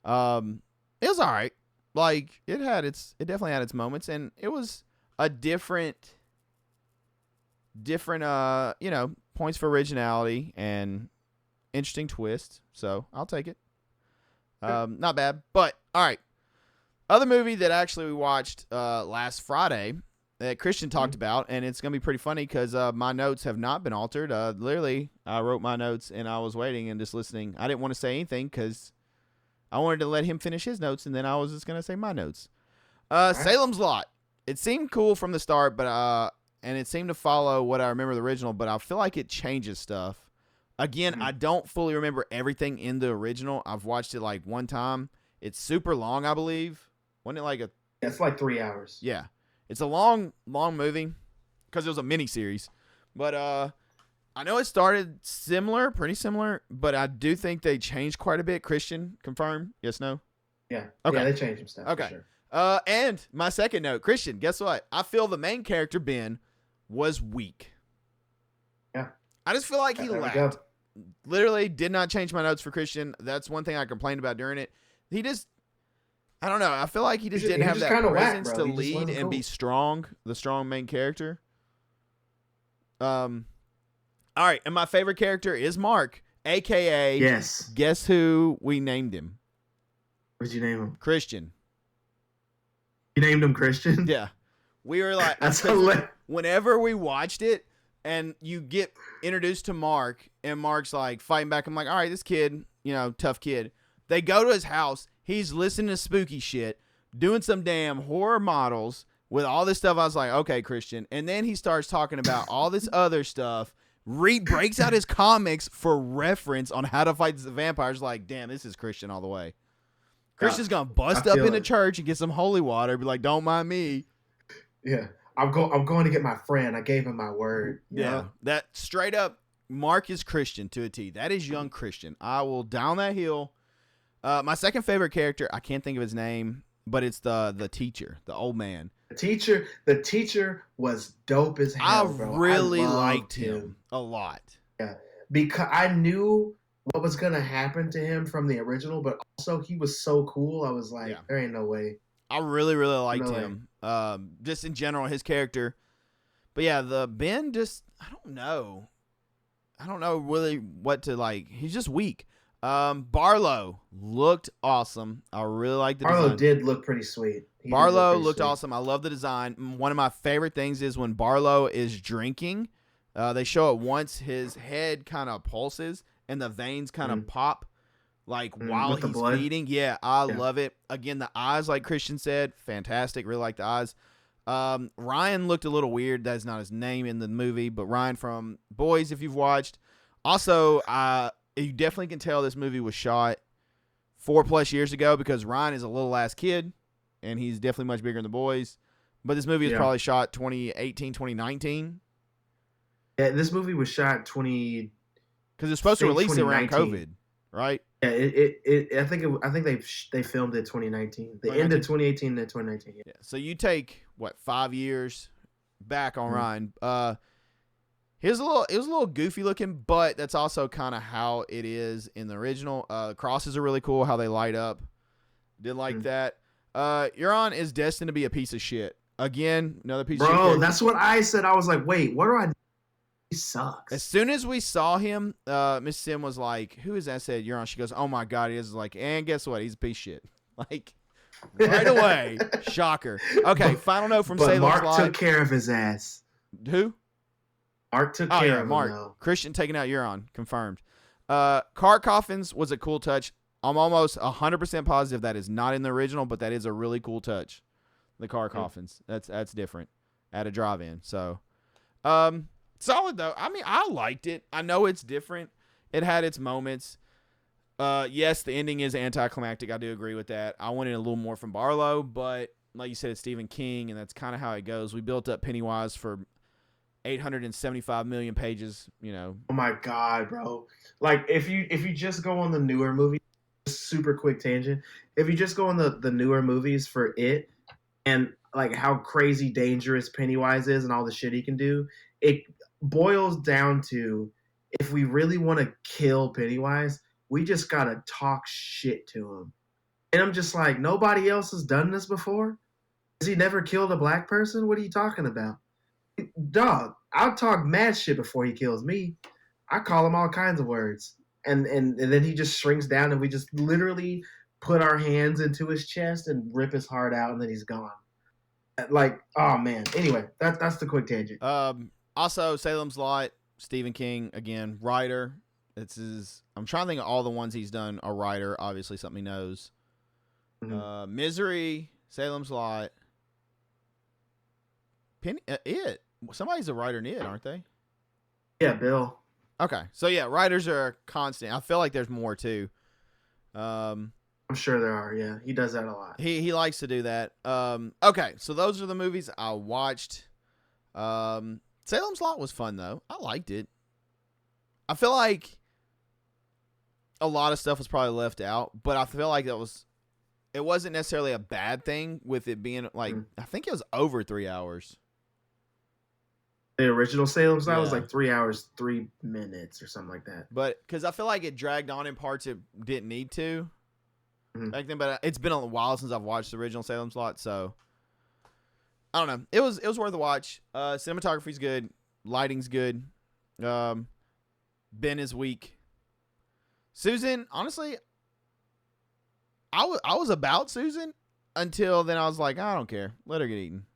It was all right. Like, it definitely had its moments, and it was a different, points for originality and interesting twist. So I'll take it. Not bad, but all right. Other movie that actually we watched last Friday that Christian talked about, and it's gonna be pretty funny because my notes have not been altered. Literally, I wrote my notes and I was waiting and just listening. I didn't want to say anything because I wanted to let him finish his notes, and then I was just gonna say my notes. Salem's Lot. It seemed cool from the start, but and it seemed to follow what I remember the original, but I feel like it changes stuff. Again, I don't fully remember everything in the original. I've watched it like one time. It's super long, I believe. Wasn't it like a... It's like 3 hours. Yeah. It's a long movie because it was a miniseries. But I know it started pretty similar, but I do think they changed quite a bit. Christian, confirm? Yes, no? Yeah. Okay. Yeah, they changed some stuff. Okay. For sure. And my second note, Christian, guess what? I feel the main character, Ben, was weak. Yeah. I just feel like he There we lacked. go. Literally did not change my notes for Christian. That's one thing I complained about during it. He just... I don't know. I feel like he just didn't have that presence to lead and be strong, the strong main character. All right, and my favorite character is Mark, a.k.a. Yes. Guess who we named him? What'd you name him? Christian. You named him Christian? Yeah. We were like... That's hilarious. Whenever we watched it, and you get introduced to Mark, and Mark's like fighting back, I'm like, all right, this kid, tough kid. They go to his house. He's listening to spooky shit, doing some damn horror models with all this stuff. I was like, okay, Christian. And then he starts talking about all this other stuff, breaks out his comics for reference on how to fight the vampires. Like, damn, this is Christian all the way. Christian's going to bust up into church and get some holy water. Be like, don't mind me. Yeah. I'm going to get my friend. I gave him my word. Yeah. That straight up, Mark is Christian to a T. That is young Christian. I will down that hill. My second favorite character, I can't think of his name, but it's the teacher, the old man. The teacher was dope as hell, bro. I really liked him a lot. Yeah, because I knew what was gonna happen to him from the original, but also he was so cool. I was like, there ain't no way. I really, really liked him. Just in general, his character. But yeah, the Ben just, I don't know really what to like. He's just weak. Barlow looked awesome. I really liked the design. Barlow did look pretty sweet. Barlow looked awesome. I love the design. One of my favorite things is when Barlow is drinking, they show it once, his head kind of pulses and the veins kind of pop like while he's feeding. Yeah, I love it. Again, the eyes, like Christian said, fantastic. Really like the eyes. Ryan looked a little weird. That's not his name in the movie, but Ryan from Boys, if you've watched. Also, you definitely can tell this movie was shot 4+ years ago because Ryan is a little ass kid, and he's definitely much bigger than the boys. But this movie was probably shot 2018, 2019. Yeah, this movie was shot 20 because it's supposed to release it around COVID, right? Yeah, I think they filmed it 2019. The end of 2018 to 2019. Yeah. So you take what 5 years back on Ryan. It was a little goofy looking, but that's also kind of how it is in the original. The crosses are really cool, how they light up. Did like that. Euron is destined to be a piece of shit. Again, another piece of shit. Bro, that's what I said. I was like, wait, what do I do? He sucks. As soon as we saw him, Miss Sim was like, who is that? Said Euron. She goes, oh my God. He is like, and guess what? He's a piece of shit. Like, right away. Shocker. Okay, final note from Salem's Lot. Mark took care of his ass. Who? Mark took care of Mark. him, though. Christian taking out Euron. Confirmed. Car coffins was a cool touch. I'm almost 100% positive that is not in the original, but that is a really cool touch. The car coffins. That's different at a drive-in. So, solid though. I mean, I liked it. I know it's different. It had its moments. Yes, the ending is anticlimactic. I do agree with that. I wanted a little more from Barlow, but like you said, it's Stephen King, and that's kind of how it goes. We built up Pennywise for 875 million pages. You know. Oh my God, bro! Like if you just go on the newer movies, super quick tangent. If you just go on the newer movies for it, and like how crazy dangerous Pennywise is and all the shit he can do, it boils down to if we really want to kill Pennywise, we just gotta talk shit to him. And I'm just like, nobody else has done this before? Has he never killed a black person? What are you talking about? Dog, I'll talk mad shit before he kills me. I call him all kinds of words. And then he just shrinks down and we just literally put our hands into his chest and rip his heart out and then he's gone. Like, oh man. Anyway, that's the quick tangent. Also, Salem's Lot, Stephen King, again, writer. I'm trying to think of all the ones he's done. A writer, obviously something he knows. Misery, Salem's Lot, It. Somebody's a writer in It, aren't they? Yeah, Bill. Okay, so yeah, writers are constant. I feel like there's more too. I'm sure there are. Yeah, he does that a lot. He likes to do that. Okay, so those are the movies I watched. Salem's Lot was fun though. I liked it. I feel like a lot of stuff was probably left out, but I feel like it wasn't necessarily a bad thing with it being like I think it was over 3 hours. The original Salem's Lot was like 3 hours, 3 minutes or something like that. But because I feel like it dragged on in parts it didn't need to back then. But it's been a while since I've watched the original Salem's Lot, so I don't know. It was worth a watch. Cinematography's good, lighting's good. Ben is weak. Susan, honestly, I was about Susan until then. I was like, I don't care. Let her get eaten.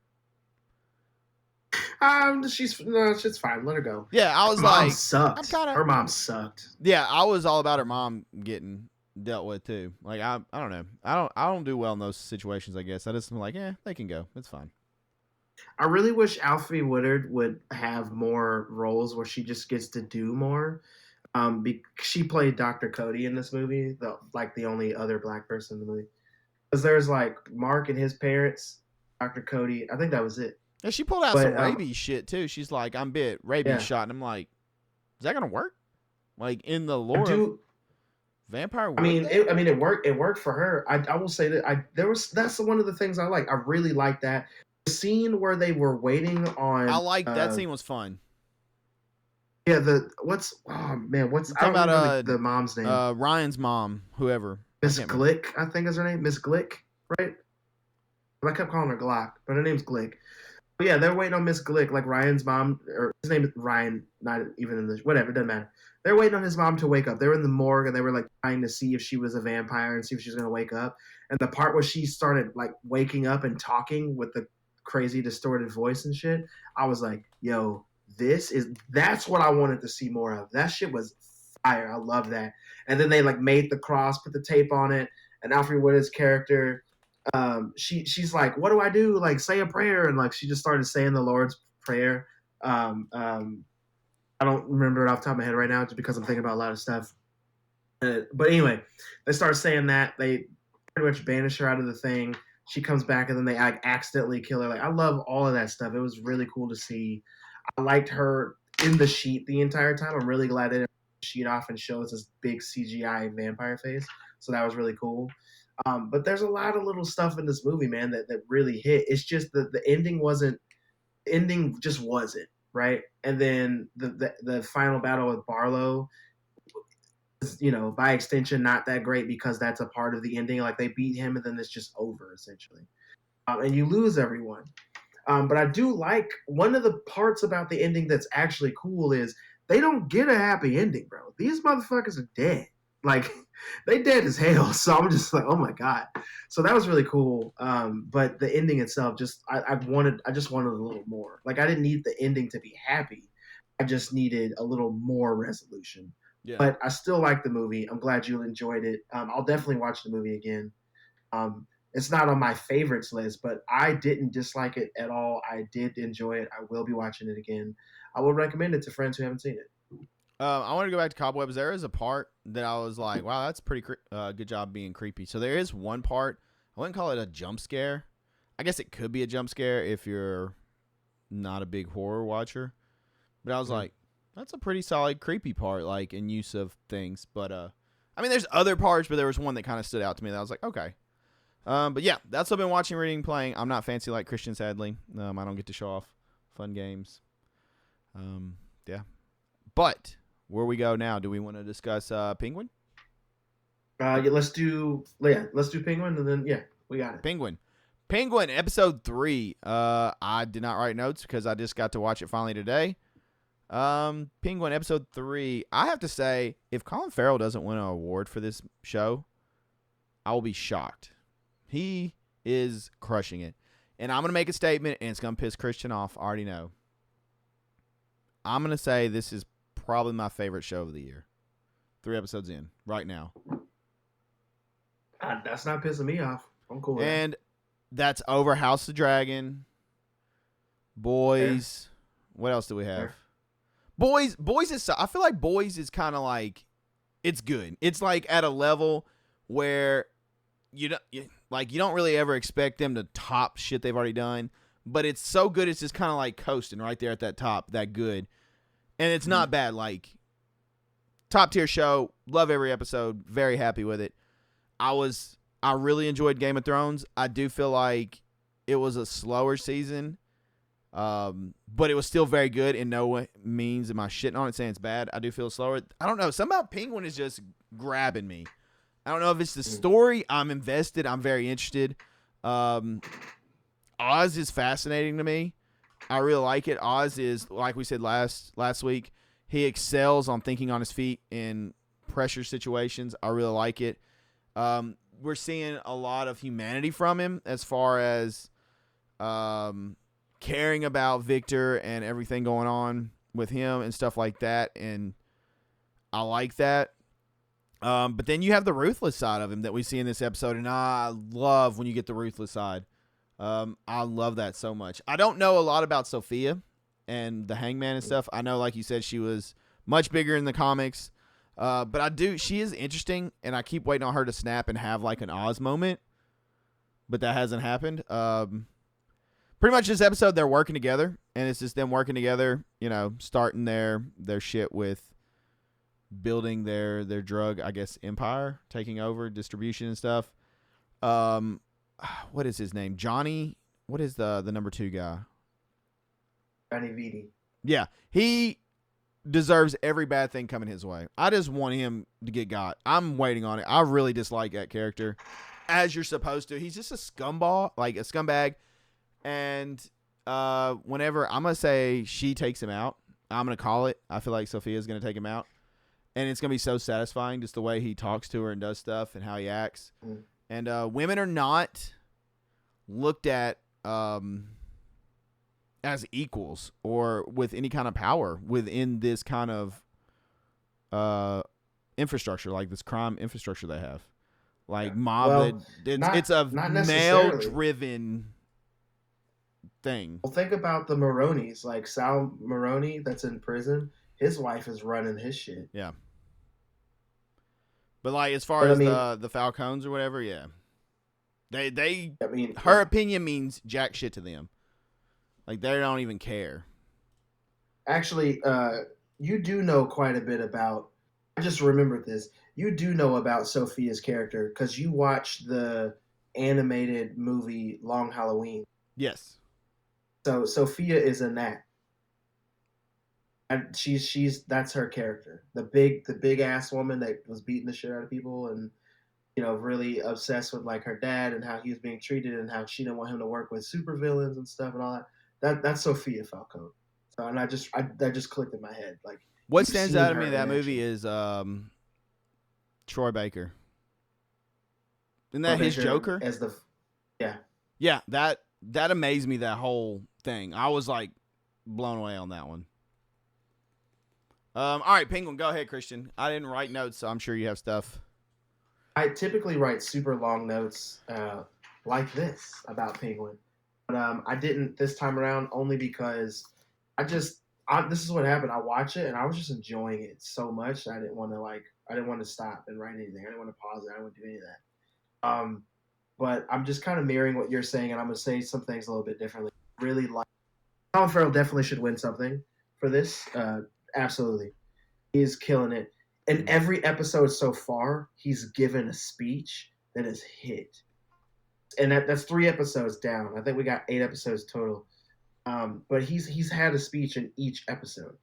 She's fine. Let her go. Yeah, I was her like, mom sucked. Her mom sucked. Yeah, I was all about her mom getting dealt with too. Like I don't know. I don't do well in those situations. I guess I just am like, they can go. It's fine. I really wish Alfre Woodard would have more roles where she just gets to do more. She played Dr. Cody in this movie, the only other black person in the movie. Because there's like Mark and his parents, Dr. Cody. I think that was it. And she pulled out some rabies shit too. She's like, I'm bit rabies shot, and I'm like, is that gonna work? Like in the lore of vampire. It worked. It worked for her. I will say that that's one of the things I like. I really like that. The scene where they were waiting on. I like that scene was fun. Yeah, I don't remember the mom's name. Ryan's mom, whoever. Miss Glick, I think is her name. Miss Glick, right? I kept calling her Glock, but her name's Glick. But yeah, they're waiting on Miss Glick, like Ryan's mom, or his name is Ryan, not even in the whatever, it doesn't matter. They're waiting on his mom to wake up. They were in the morgue and they were like trying to see if she was a vampire and see if she was gonna wake up. And the part where she started like waking up and talking with the crazy distorted voice and shit, I was like, yo, that's what I wanted to see more of. That shit was fire. I love that. And then they like made the cross, put the tape on it, and Alfre Woodard's character, she's like, what do I do? Like say a prayer, and like she just started saying the Lord's Prayer. I don't remember it off the top of my head right now just because I'm thinking about a lot of stuff. But anyway, they start saying that they pretty much banish her out of the thing. She comes back and then they accidentally kill her. Like I love all of that stuff. It was really cool to see. I liked her in the sheet the entire time. I'm really glad they didn't sheet off and show us this big CGI vampire face. So that was really cool. But there's a lot of little stuff in this movie, man, that really hit. It's just that the ending just wasn't right. And then the final battle with Barlow, by extension, not that great because that's a part of the ending. Like they beat him and then it's just over essentially, and you lose everyone. But I do like one of the parts about the ending that's actually cool is they don't get a happy ending, bro. These motherfuckers are dead. Like they dead as hell. So I'm just like, oh my god. So that was really cool. But the ending itself, I just wanted a little more. Like I didn't need the ending to be happy. I just needed a little more resolution. Yeah. But I still like the movie. I'm glad you enjoyed it. I'll definitely watch the movie again. It's not on my favorites list, but I didn't dislike it at all. I did enjoy it. I will be watching it again. I would recommend it to friends who haven't seen it. I want to go back to Cobwebs. There is a part that I was like, wow, that's pretty good job being creepy. So there is one part, I wouldn't call it a jump scare. I guess it could be a jump scare if you're not a big horror watcher. But I was like, that's a pretty solid creepy part, like in use of things. But I mean, there's other parts, but there was one that kind of stood out to me that I was like, okay. But yeah, that's what I've been watching, reading, playing. I'm not fancy like Christian, sadly. I don't get to show off fun games. Yeah. But where we go now? Do we want to discuss Penguin? Yeah, let's do Penguin, and then we got it. Penguin, episode 3. I did not write notes because I just got to watch it finally today. Penguin, episode 3. I have to say, if Colin Farrell doesn't win an award for this show, I will be shocked. He is crushing it. And I'm going to make a statement, and it's going to piss Christian off. I already know. I'm going to say this is probably my favorite show of the year. 3 episodes in, right now. That's not pissing me off. I'm cool with and that's over House of Dragon. Boys. Fair. What else do we have? Fair. Boys is, I feel like Boys is kind of like, it's good. It's like at a level where you don't really ever expect them to top shit they've already done, but it's so good it's just kind of like coasting right there at that top, that good. And it's not bad. Like, top tier show, love every episode, very happy with it. I really enjoyed Game of Thrones. I do feel like it was a slower season, but it was still very good. In no means am I shitting on it saying it's bad. I do feel slower. I don't know. Somehow Penguin is just grabbing me. I don't know if it's the story. I'm invested. I'm very interested. Oz is fascinating to me. I really like it. Oz is, like we said last week, he excels on thinking on his feet in pressure situations. I really like it. We're seeing a lot of humanity from him as far as caring about Victor and everything going on with him and stuff like that. And I like that. But then you have the ruthless side of him that we see in this episode, and I love when you get the ruthless side. I love that so much. I don't know a lot about Sophia and the Hangman and stuff. I know, like you said, she was much bigger in the comics. But I do. She is interesting, and I keep waiting on her to snap and have like an Oz moment. But that hasn't happened. Pretty much this episode, they're working together, and it's just them working together, starting their shit with building their drug, I guess, empire, taking over distribution and stuff. What is his name? Johnny. What is the number 2 guy? Johnny Vitti. Yeah, he deserves every bad thing coming his way. I just want him to get got. I'm waiting on it. I really dislike that character, as you're supposed to. He's just a scumbag. And whenever I'm gonna say she takes him out, I'm gonna call it. I feel like Sophia's gonna take him out. And it's going to be so satisfying, just the way he talks to her and does stuff and how he acts. And women are not looked at as equals or with any kind of power within this kind of infrastructure, like this crime infrastructure they have. Like mob, it's a male-driven thing. Well, think about the Maronis, like Sal Maroni that's in prison. His wife is running his shit. Yeah. But like as far But I as mean, the Falcons or whatever, yeah, they I mean, her opinion means jack shit to them. Like they don't even care. actually, you do know quite a bit about. I just remembered this. You do know about Sophia's character because you watched the animated movie Long Halloween. Yes. So Sophia is in that. And she's that's her character. The big ass woman that was beating the shit out of people and really obsessed with like her dad and how he was being treated and how she didn't want him to work with supervillains and stuff and all that. That's Sophia Falcone. So and that just clicked in my head. Like What you've stands seen out to her me in in that movie action. is Troy Baker. Isn't Troy that his Baker Joker? as the yeah. Yeah, that amazed me. That whole thing, I was like blown away on that one. All right, Penguin, go ahead, Christian. I didn't write notes, so I'm sure you have stuff. I typically write super long notes like this about Penguin, but I didn't this time around only because this is what happened. I watch it and I was just enjoying it so much that I didn't want to stop and write anything. I didn't want to pause it. I didn't want to do any of that. But I'm just kind of mirroring what you're saying, and I'm gonna say some things a little bit differently. Really like Colin Farrell definitely should win something for this. Absolutely, he is killing it. In every episode so far, he's given a speech that has hit, and that's 3 episodes down. I think we got 8 episodes total. But he's had a speech in each episode,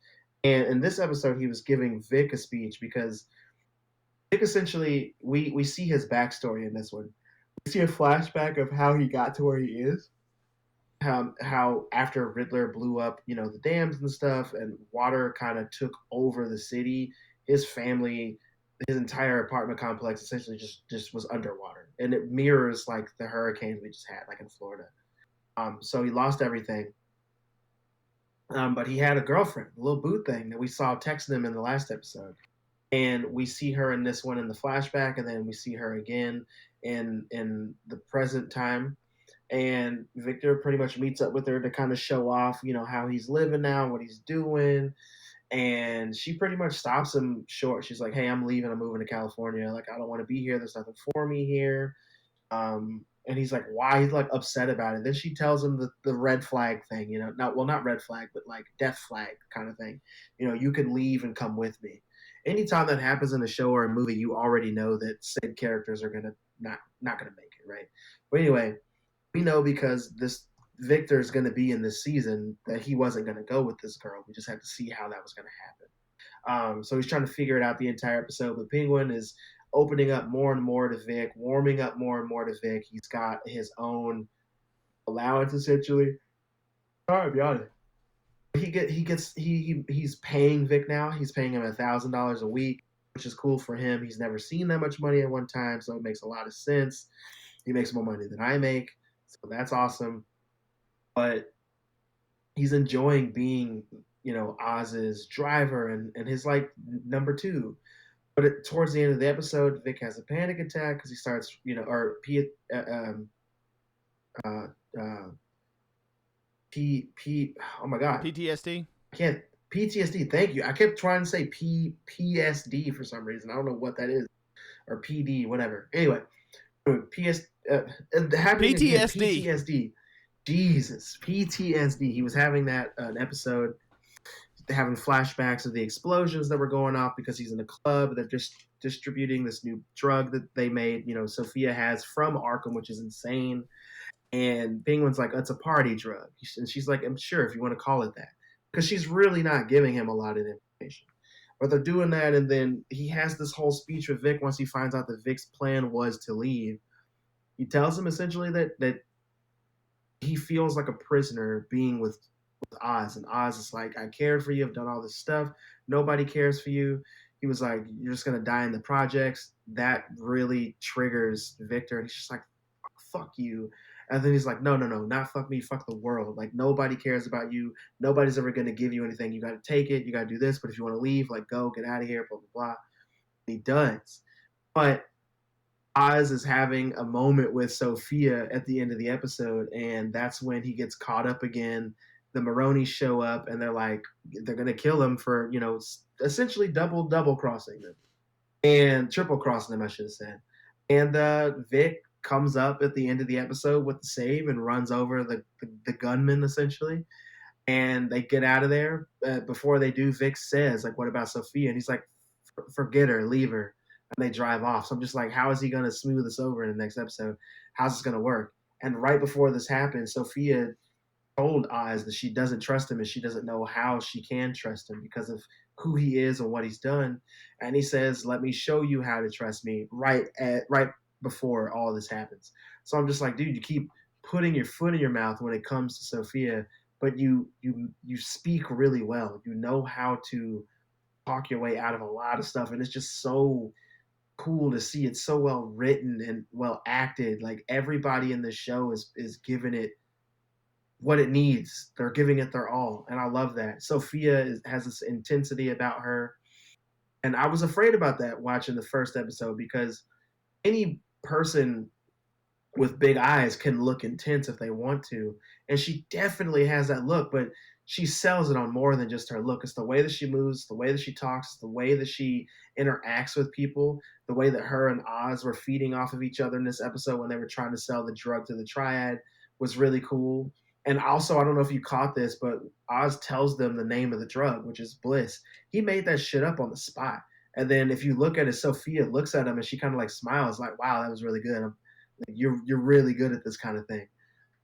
and in this episode, he was giving Vic a speech because Vic essentially we see his backstory in this one. We see a flashback of how he got to where he is. How after Riddler blew up, the dams and stuff, and water kind of took over the city. His family, his entire apartment complex, essentially just was underwater, and it mirrors like the hurricanes we just had, like in Florida. So he lost everything. But he had a girlfriend, a little boot thing that we saw texting him in the last episode, and we see her in this one in the flashback, and then we see her again in the present time, and Victor pretty much meets up with her to kind of show off, how he's living now, what he's doing, and she pretty much stops him short. She's like, "Hey, I'm leaving. I'm moving to California. Like, I don't want to be here. There's nothing for me here." And he's like, "Why?" He's like upset about it. Then she tells him the red flag thing, not red flag, but like death flag kind of thing. You can leave and come with me. Anytime that happens in a show or a movie, you already know that said characters are gonna not gonna make it, right? But anyway, we know because this Victor's going to be in this season that he wasn't going to go with this girl. We just had to see how that was going to happen. So he's trying to figure it out the entire episode. But Penguin is opening up more and more to Vic, warming up more and more to Vic. He's got his own allowance essentially. Sorry, be honest. He's paying Vic now. He's paying him $1,000 a week, which is cool for him. He's never seen that much money at one time, so it makes a lot of sense. He makes more money than I make, so that's awesome. But he's enjoying being, Oz's driver and his like number two. But towards the end of the episode, Vic has a panic attack because he starts, uh, uh, oh my god, PTSD. I can't PTSD. Thank you. I kept trying to say PSD for some reason. I don't know what that is, or PD, whatever. Anyway, PS happening again. PTSD. PTSD. Jesus, PTSD. He was having that an episode, having flashbacks of the explosions that were going off because he's in a club. They're just distributing this new drug that they made. Sophia has from Arkham, which is insane. And Penguin's like, "It's a party drug," and she's like, "I'm sure if you want to call it that," because she's really not giving him a lot of information. But they're doing that, and then he has this whole speech with Vic once he finds out that Vic's plan was to leave. He tells him essentially that he feels like a prisoner being with Oz, and Oz is like, "I cared for you. I've done all this stuff. Nobody cares for you." He was like, "You're just gonna die in the projects." That really triggers Victor, and he's just like, "Fuck you." And then he's like, "No, no, no, not fuck me, fuck the world. Like nobody cares about you. Nobody's ever gonna give you anything. You got to take it. You got to do this. But if you want to leave, like go, get out of here." Blah blah blah. He does, but Oz is having a moment with Sophia at the end of the episode, and that's when he gets caught up again. The Maronis show up, and they're like, they're gonna kill him for essentially double crossing them. and triple crossing him, I should have said. And Vic comes up at the end of the episode with the save and runs over the gunman essentially. And they get out of there. Before they do, Vic says, like, what about Sophia? And he's like, forget her, leave her. And they drive off. So I'm just like, how is he going to smooth this over in the next episode? How's this going to work? And right before this happened, Sophia told Oz that she doesn't trust him and she doesn't know how she can trust him because of who he is and what he's done. And he says, let me show you how to trust me right before all this happens. So I'm just like, dude, you keep putting your foot in your mouth when it comes to Sophia, but you speak really well. You know how to talk your way out of a lot of stuff, and it's just so cool to see. It's so well written and well acted. Like everybody in the show is giving it what it needs. They're giving it their all, and I love that. Has this intensity about her, and I was afraid about that watching the first episode because any person with big eyes can look intense if they want to. And she definitely has that look, but she sells it on more than just her look. It's the way that she moves, the way that she talks, the way that she interacts with people, the way that her and Oz were feeding off of each other in this episode when they were trying to sell the drug to the triad was really cool. And also, I don't know if you caught this, but Oz tells them the name of the drug, which is Bliss. He made that shit up on the spot. And then if you look at it, Sophia looks at him and she kind of like smiles, like, wow, that was really good. You're really good at this kind of thing.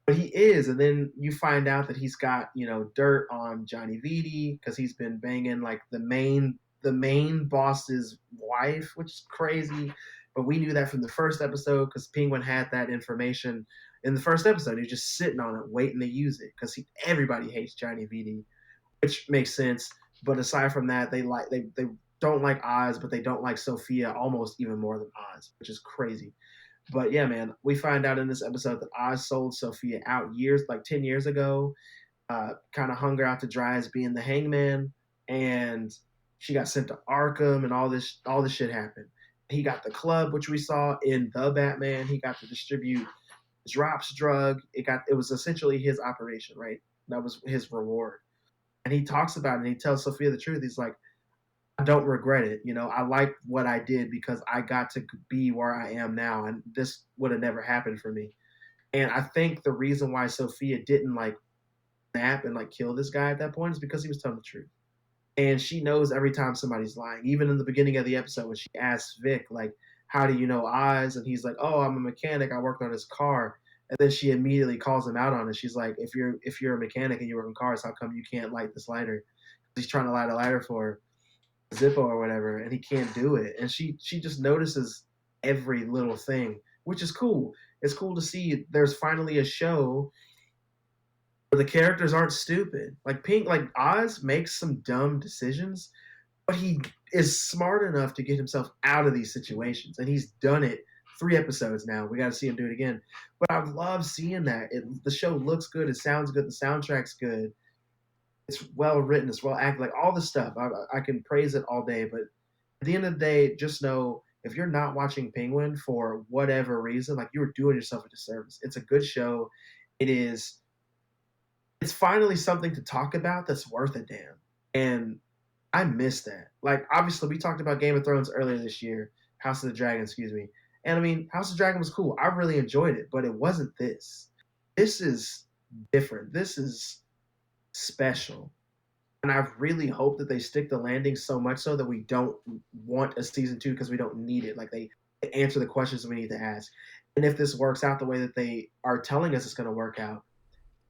But he is, and then you find out that he's got dirt on Johnny Vitti because he's been banging like the main boss's wife, which is crazy. But we knew that from the first episode because Penguin had that information in the first episode. He's just sitting on it, waiting to use it because everybody hates Johnny Vitti, which makes sense. But aside from that, they don't like Oz, but they don't like Sophia almost even more than Oz, which is crazy. But yeah, man, we find out in this episode that Oz sold Sophia out like 10 years ago, kind of hung her out to dry as being the hangman, and she got sent to Arkham, and all this shit happened. He got the club, which we saw in the Batman. He got to distribute Drops drug. It was essentially his operation, right? That was his reward. And he talks about it and he tells Sophia the truth. He's like, I don't regret it. I like what I did because I got to be where I am now, and this would have never happened for me. And I think the reason why Sophia didn't like snap and like kill this guy at that point is because he was telling the truth. And she knows every time somebody's lying. Even in the beginning of the episode when she asks Vic, like, how do you know Oz? And he's like, oh, I'm a mechanic. I worked on his car. And then she immediately calls him out on it. She's like, if you're a mechanic and you work on cars, how come you can't light this lighter? He's trying to light a lighter for her. Zippo or whatever, and he can't do it. And she just notices every little thing, which is cool. It's cool to see there's finally a show where the characters aren't stupid. Like Oz makes some dumb decisions, but he is smart enough to get himself out of these situations, and he's done it 3 episodes now. We got to see him do it again. But I love seeing that. The show looks good. It sounds good. The soundtrack's good. It's well written, it's well acted, like all the stuff. I can praise it all day, but at the end of the day, just know if you're not watching Penguin for whatever reason, like you're doing yourself a disservice. It's a good show. It is. It's finally something to talk about that's worth a damn, and I miss that. Like obviously, we talked about Game of Thrones earlier this year, House of the Dragon, excuse me, and I mean House of the Dragon was cool. I really enjoyed it, but it wasn't this. This is different. This is special. And I really hope that they stick the landing so much so that we don't want a season 2 because we don't need it. Like they answer the questions we need to ask. And if this works out the way that they are telling us it's going to work out,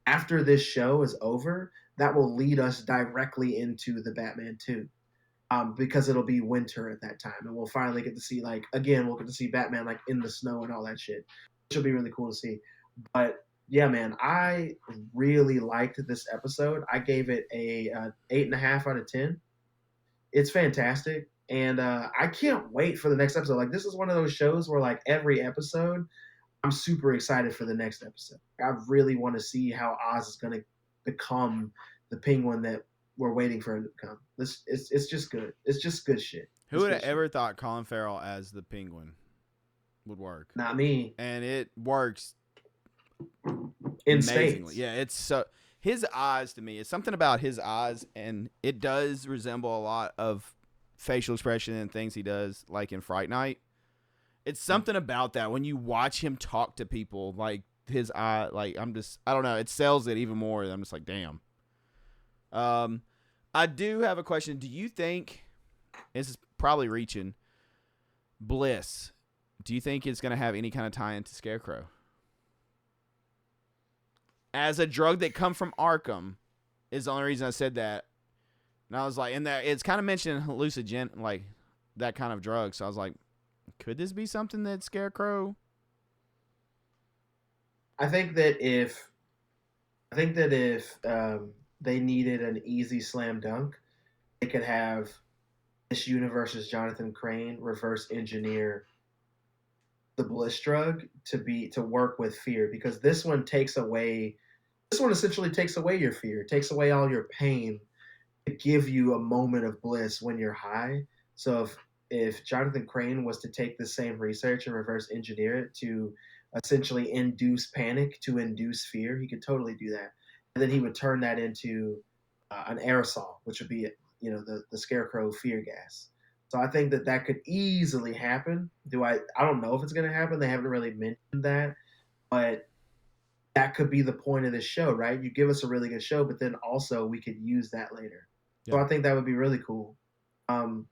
after this show is over, that will lead us directly into the Batman 2. Because it'll be winter at that time. And we'll finally get to see, like, again, we'll get to see Batman, like, in the snow and all that shit, which will be really cool to see. But yeah, man, I really liked this episode. I gave it a 8.5 out of 10. It's fantastic, and I can't wait for the next episode. Like this is one of those shows where like every episode, I'm super excited for the next episode. I really want to see how Oz is going to become the Penguin that we're waiting for him to become. It's just good. It's just good shit. Who would have ever thought Colin Farrell as the Penguin would work? Not me. And it works in amazingly. spades. Yeah, it's so his eyes to me. It's something about his eyes, and it does resemble a lot of facial expression and things he does, like in Fright Night. It's something about that when you watch him talk to people, like his eye, like I don't know, it sells it even more. I'm just like, damn. I do have a question. Do you think, this is probably reaching, Bliss, do you think it's going to have any kind of tie into Scarecrow? As a drug that come from Arkham is the only reason I said that. And I was like, and that it's kind of mentioned hallucinogen, like that kind of drug. So I was like, could this be something that Scarecrow? I think that if they needed an easy slam dunk, they could have this universe's Jonathan Crane reverse engineer the Bliss drug to work with fear, because this one essentially takes away your fear, takes away all your pain to give you a moment of bliss when you're high. So if Jonathan Crane was to take the same research and reverse engineer it to essentially induce panic, to induce fear, he could totally do that. And then he would turn that into an aerosol, which would be, the Scarecrow fear gas. So I think that could easily happen. I don't know if it's going to happen. They haven't really mentioned that, but that could be the point of this show, right? You give us a really good show, but then also we could use that later. Yeah. So I think that would be really cool. That'd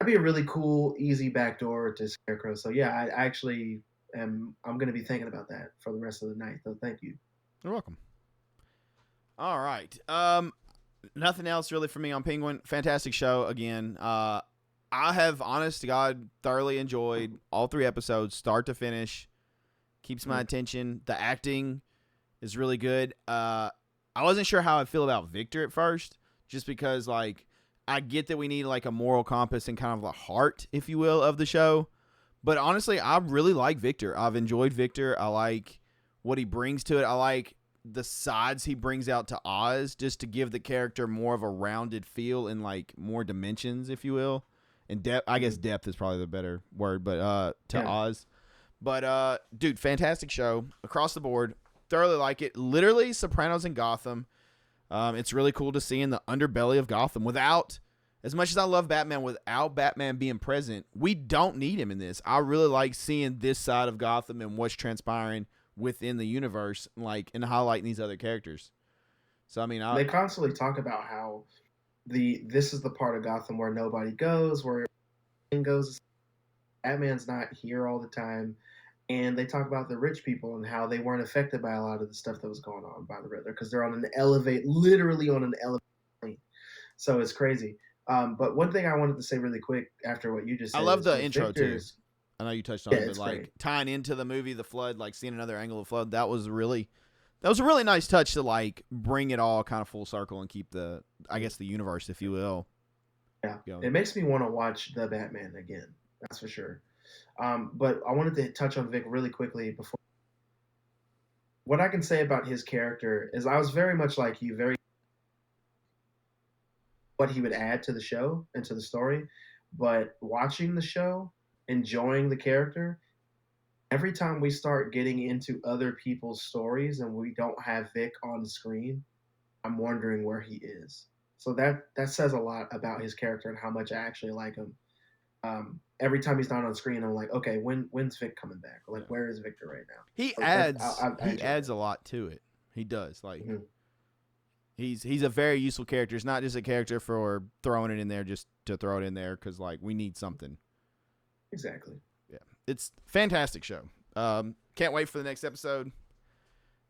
be a really cool, easy backdoor to Scarecrow. So yeah, I actually I'm going to be thinking about that for the rest of the night. So thank you. You're welcome. All right. Nothing else really for me on Penguin. Fantastic show again. I have, honest to God, thoroughly enjoyed all 3 episodes, start to finish. Keeps my attention. The acting is really good. I wasn't sure how I feel about Victor at first, just because, like, I get that we need, like, a moral compass and kind of the heart, if you will, of the show. But honestly, I really like Victor. I've enjoyed Victor. I like what he brings to it. I like the sides he brings out to Oz, just to give the character more of a rounded feel and, like, more dimensions, if you will. And depth, I guess depth is probably the better word, but Oz. But, dude, fantastic show across the board. Thoroughly like it. Literally, Sopranos in Gotham. It's really cool to see in the underbelly of Gotham. Without, as much as I love Batman, without Batman being present, we don't need him in this. I really like seeing this side of Gotham and what's transpiring within the universe, like, and highlighting these other characters. So, I mean, they constantly talk about how this is the part of Gotham where nobody goes, where everything goes. Batman's not here all the time. And they talk about the rich people and how they weren't affected by a lot of the stuff that was going on by the Riddler, because they're on an literally on an elevator. So it's crazy. But one thing I wanted to say really quick after what you just said. I love the intro too. I know you touched on it, but like great. Tying into the movie The Flood, like seeing another angle of Flood, that was a really nice touch to like bring it all kind of full circle and keep the universe, if you will. Yeah. Going. It makes me want to watch The Batman again. That's for sure. But I wanted to touch on Vic really quickly before. What I can say about his character is I was very much like you, very what he would add to the show and to the story. But watching the show, enjoying the character, every time we start getting into other people's stories and we don't have Vic on the screen, I'm wondering where he is. So that says a lot about his character and how much I actually like him. Every time he's not on screen, I'm like, okay, when's Vic coming back? Like, where is Victor right now? He adds a lot to it. He does. Like, he's a very useful character. It's not just a character for throwing it in there just to throw it in there because, like, we need something. Exactly. Yeah. It's a fantastic show. Can't wait for the next episode.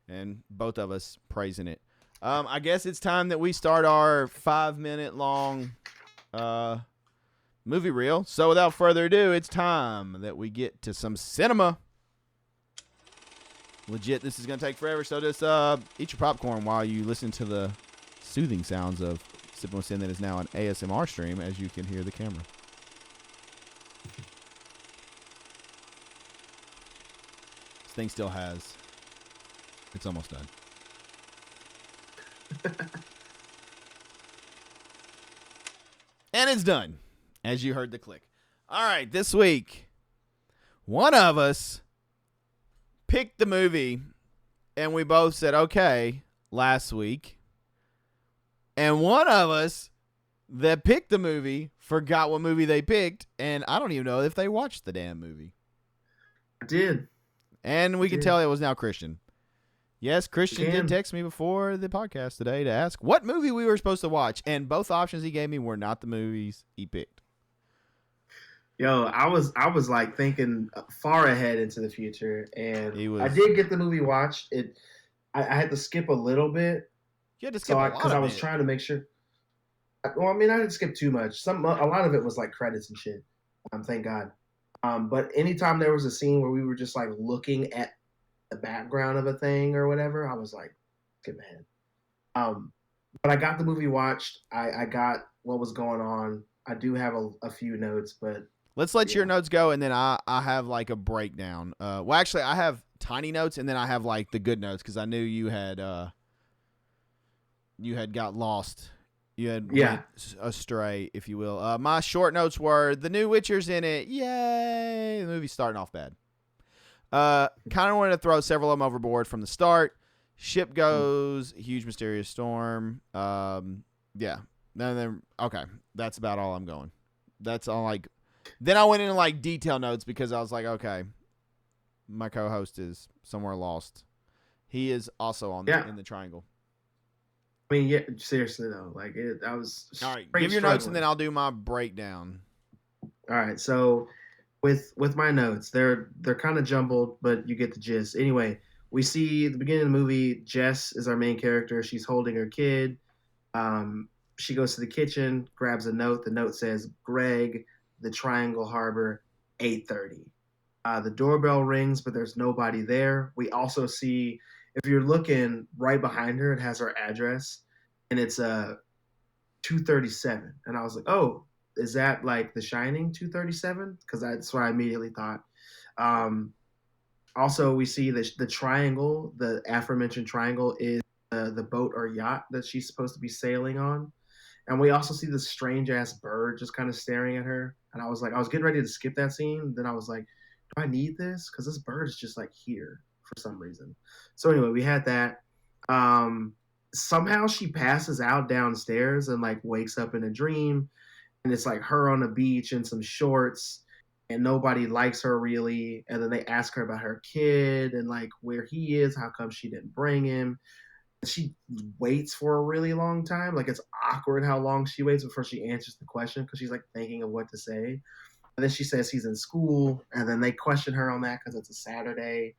And both of us praising it. I guess it's time that we start our 5-minute long movie reel. So without further ado, it's time that we get to some cinema. Legit, this is going to take forever, so just eat your popcorn while you listen to the soothing sounds of Sippin With Sin that is now an ASMR stream, as you can hear the camera. This thing still has... It's almost done. And it's done. As you heard the click. All right, this week, one of us picked the movie, and we both said, okay, last week. And one of us that picked the movie forgot what movie they picked, and I don't even know if they watched the damn movie. I did. And we can tell it was now Christian. Yes, Christian did text me before the podcast today to ask what movie we were supposed to watch, and both options he gave me were not the movies he picked. Yo, I was like thinking far ahead into the future, and I did get the movie watched. I had to skip a little bit. You had to skip a lot because I was trying to make sure. Well, I mean, I didn't skip too much. A lot of it was like credits and shit. Thank God. But anytime there was a scene where we were just like looking at the background of a thing or whatever, I was like, skip ahead. But I got the movie watched. I got what was going on. I do have a few notes, but let's let your notes go, and then I have like a breakdown. Well, actually, I have tiny notes, and then I have like the good notes because I knew you had got lost. You had went astray, if you will. My short notes were the new Witcher's in it. Yay! The movie's starting off bad. Kind of wanted to throw several of them overboard from the start. Ship goes, huge mysterious storm. Yeah. Then okay, that's about all I'm going. That's all like. Then I went into like detail notes because I was like, okay, my co-host is somewhere lost. He is also in the triangle. I mean, yeah, seriously though, like I was. All right, give your notes and then I'll do my breakdown. All right, so with my notes, they're kind of jumbled, but you get the gist. Anyway, we see at the beginning of the movie, Jess is our main character. She's holding her kid. She goes to the kitchen, grabs a note. The note says, "Greg, the Triangle Harbor, 8:30." The doorbell rings, but there's nobody there. We also see, if you're looking right behind her, it has her address, and it's 237. And I was like, oh, is that like The Shining 237? Because that's what I immediately thought. Also, we see the triangle, the aforementioned triangle, is the boat or yacht that she's supposed to be sailing on. And we also see this strange ass bird just kind of staring at her. And I was like, I was getting ready to skip that scene. Then I was like, do I need this? Because this bird is just like here for some reason. So anyway, we had that. Somehow she passes out downstairs and like wakes up in a dream. And it's like her on a beach in some shorts. And nobody likes her really. And then they ask her about her kid and like where he is. How come she didn't bring him? She waits for a really long time. Like it's awkward how long she waits before she answers the question because she's like thinking of what to say. And then she says he's in school, and then they question her on that because it's a Saturday.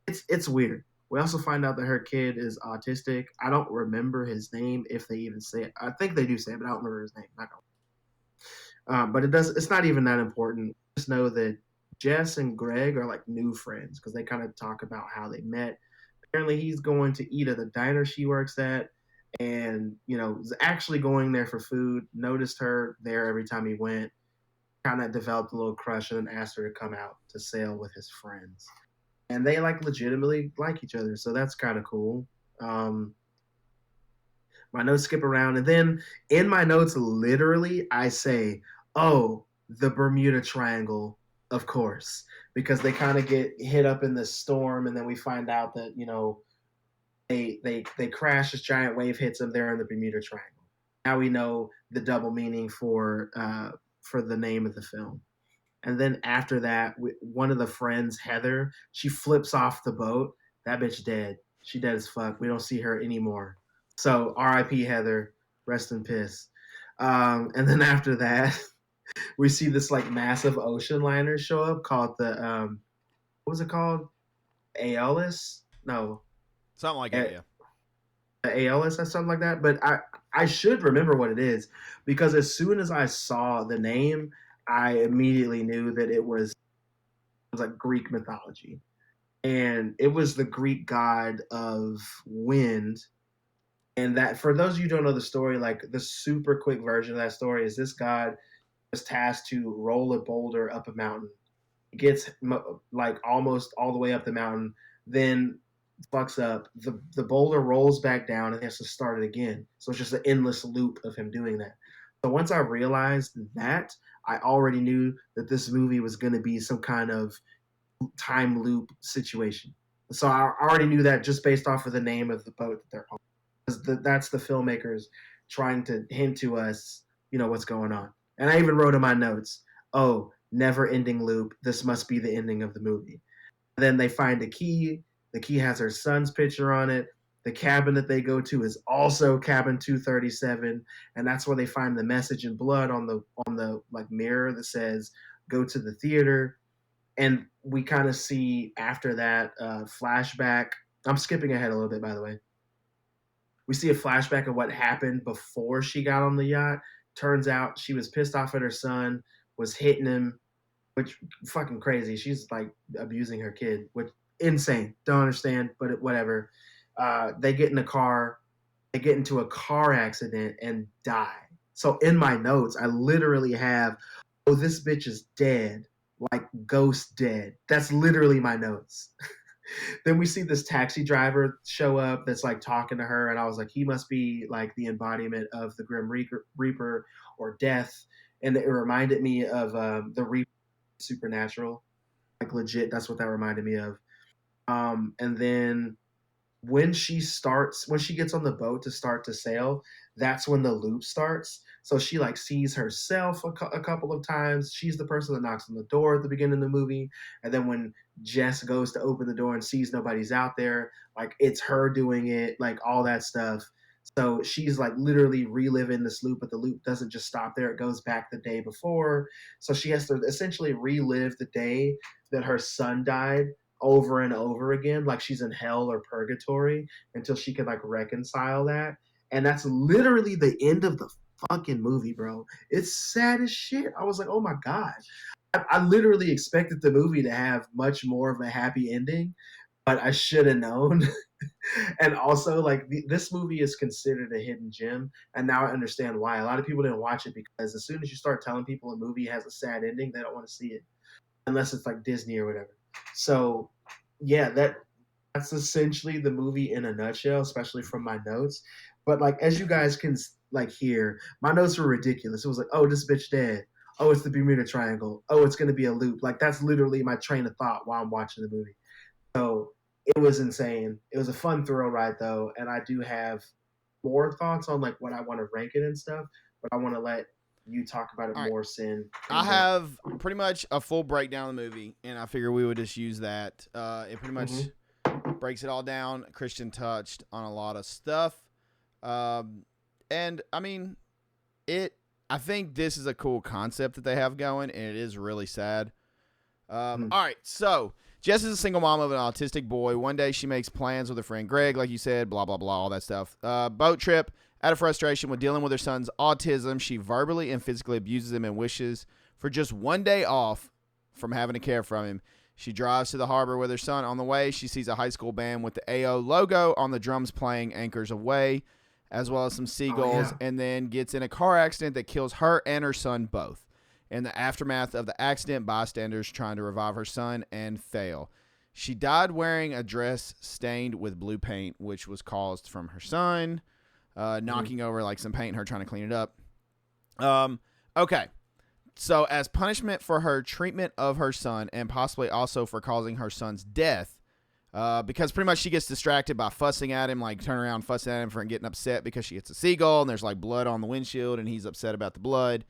It's weird. We also find out that her kid is autistic. I don't remember his name if they even say it. I think they do say it, but I don't remember his name. But it's not even that important. Just know that Jess and Greg are like new friends because they kind of talk about how they met. Apparently he's going to eat at the diner she works at, and was actually going there for food. Noticed her there every time he went. Kind of developed a little crush and then asked her to come out to sail with his friends. And they like legitimately like each other, so that's kind of cool. My notes skip around, and then in my notes, literally, I say, "Oh, the Bermuda Triangle, of course," because they kind of get hit up in this storm, and then we find out that they crash. This giant wave hits them. They're in the Bermuda Triangle. Now we know the double meaning for the name of the film. And then after that, one of the friends, Heather, she flips off the boat. That bitch dead. She dead as fuck. We don't see her anymore. So R.I.P. Heather. Rest in piss. And then after that, we see this like massive ocean liner show up called the what was it called? Aeolus? No. Something like that, yeah. Aeolus or something like that. But I should remember what it is because as soon as I saw the name, I immediately knew that it was like Greek mythology. And it was the Greek god of wind. And that, for those of you who don't know the story, like the super quick version of that story is this god was tasked to roll a boulder up a mountain. It gets like almost all the way up the mountain, then fucks up. The boulder rolls back down and he has to start it again. So it's just an endless loop of him doing that. So once I realized that, I already knew that this movie was going to be some kind of time loop situation. So I already knew that just based off of the name of the boat that they're on. That's the filmmakers trying to hint to us what's going on. And I even wrote in my notes, oh, never ending loop. This must be the ending of the movie. And then they find a key. The key has her son's picture on it. The cabin that they go to is also cabin 237, and that's where they find the message in blood on the like mirror that says go to the theater. And we kind of see after that flashback. I'm skipping ahead a little bit, by the way. We see a flashback of what happened before she got on the yacht. Turns out she was pissed off at her son, was hitting him, which fucking crazy. She's like abusing her kid, which insane. Don't understand, but whatever. They get in a car, they get into a car accident and die. So in my notes, I literally have, oh, this bitch is dead, like ghost dead. That's literally my notes. Then we see this taxi driver show up that's like talking to her, and I was like, he must be like the embodiment of the Grim Reaper or death. And it reminded me of the Reaper Supernatural, like legit. That's what that reminded me of. And then when she gets on the boat to start to sail, that's when the loop starts. So she like sees herself a couple of times. She's the person that knocks on the door at the beginning of the movie, and then when Jess goes to open the door and sees nobody's out there, like it's her doing it, like all that stuff. So she's like literally reliving this loop, but the loop doesn't just stop there. It goes back the day before. So she has to essentially relive the day that her son died over and over again, like she's in hell or purgatory, until she can like reconcile that. And that's literally the end of the fucking movie, bro. It's sad as shit. I was like, oh my god. I literally expected the movie to have much more of a happy ending, but I should have known. And also, like, this movie is considered a hidden gem, and now I understand why. A lot of people didn't watch it because as soon as you start telling people a movie has a sad ending, they don't want to see it unless it's like Disney or whatever. So yeah, that's essentially the movie in a nutshell, especially from my notes. But like as you guys can like hear, my notes were ridiculous. It was like, oh, this bitch dead. Oh, it's the Bermuda Triangle. Oh, it's gonna be a loop. Like that's literally my train of thought while I'm watching the movie. So it was insane. It was a fun thrill ride though, and I do have more thoughts on like what I want to rank it and stuff. But I want to let you talk about it All right. more, Sin. I have pretty much a full breakdown of the movie, and I figure we would just use that. It pretty much breaks it all down. Christian touched on a lot of stuff. And, I mean, I think this is a cool concept that they have going, and it is really sad. All right, so Jess is a single mom of an autistic boy. One day she makes plans with her friend Greg, like you said, blah, blah, blah, all that stuff. Boat trip. Out of frustration with dealing with her son's autism, she verbally and physically abuses him and wishes for just one day off from having to care for him. She drives to the harbor with her son. On the way, she sees a high school band with the AO logo on the drums playing Anchors Away, as well as some seagulls, and then gets in a car accident that kills her and her son both. In the aftermath of the accident, bystanders trying to revive her son and fail. She died wearing a dress stained with blue paint, which was caused from her son. Knocking over like some paint and her trying to clean it up. Okay. So as punishment for her treatment of her son and possibly also for causing her son's death, because pretty much she gets distracted by fussing at him, like turn around fussing at him for getting upset because she hits a seagull and there's like blood on the windshield and he's upset about the blood.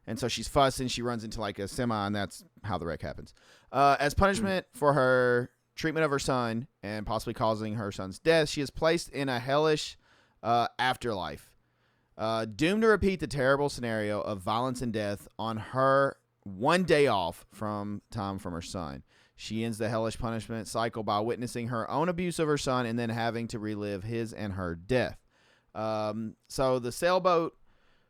And so she's fussing. She runs into like a semi and that's how the wreck happens. As punishment for her treatment of her son and possibly causing her son's death, she is placed in a hellish afterlife, doomed to repeat the terrible scenario of violence and death on her one day off from time from her son. She ends the hellish punishment cycle by witnessing her own abuse of her son and then having to relive his and her death. So the sailboat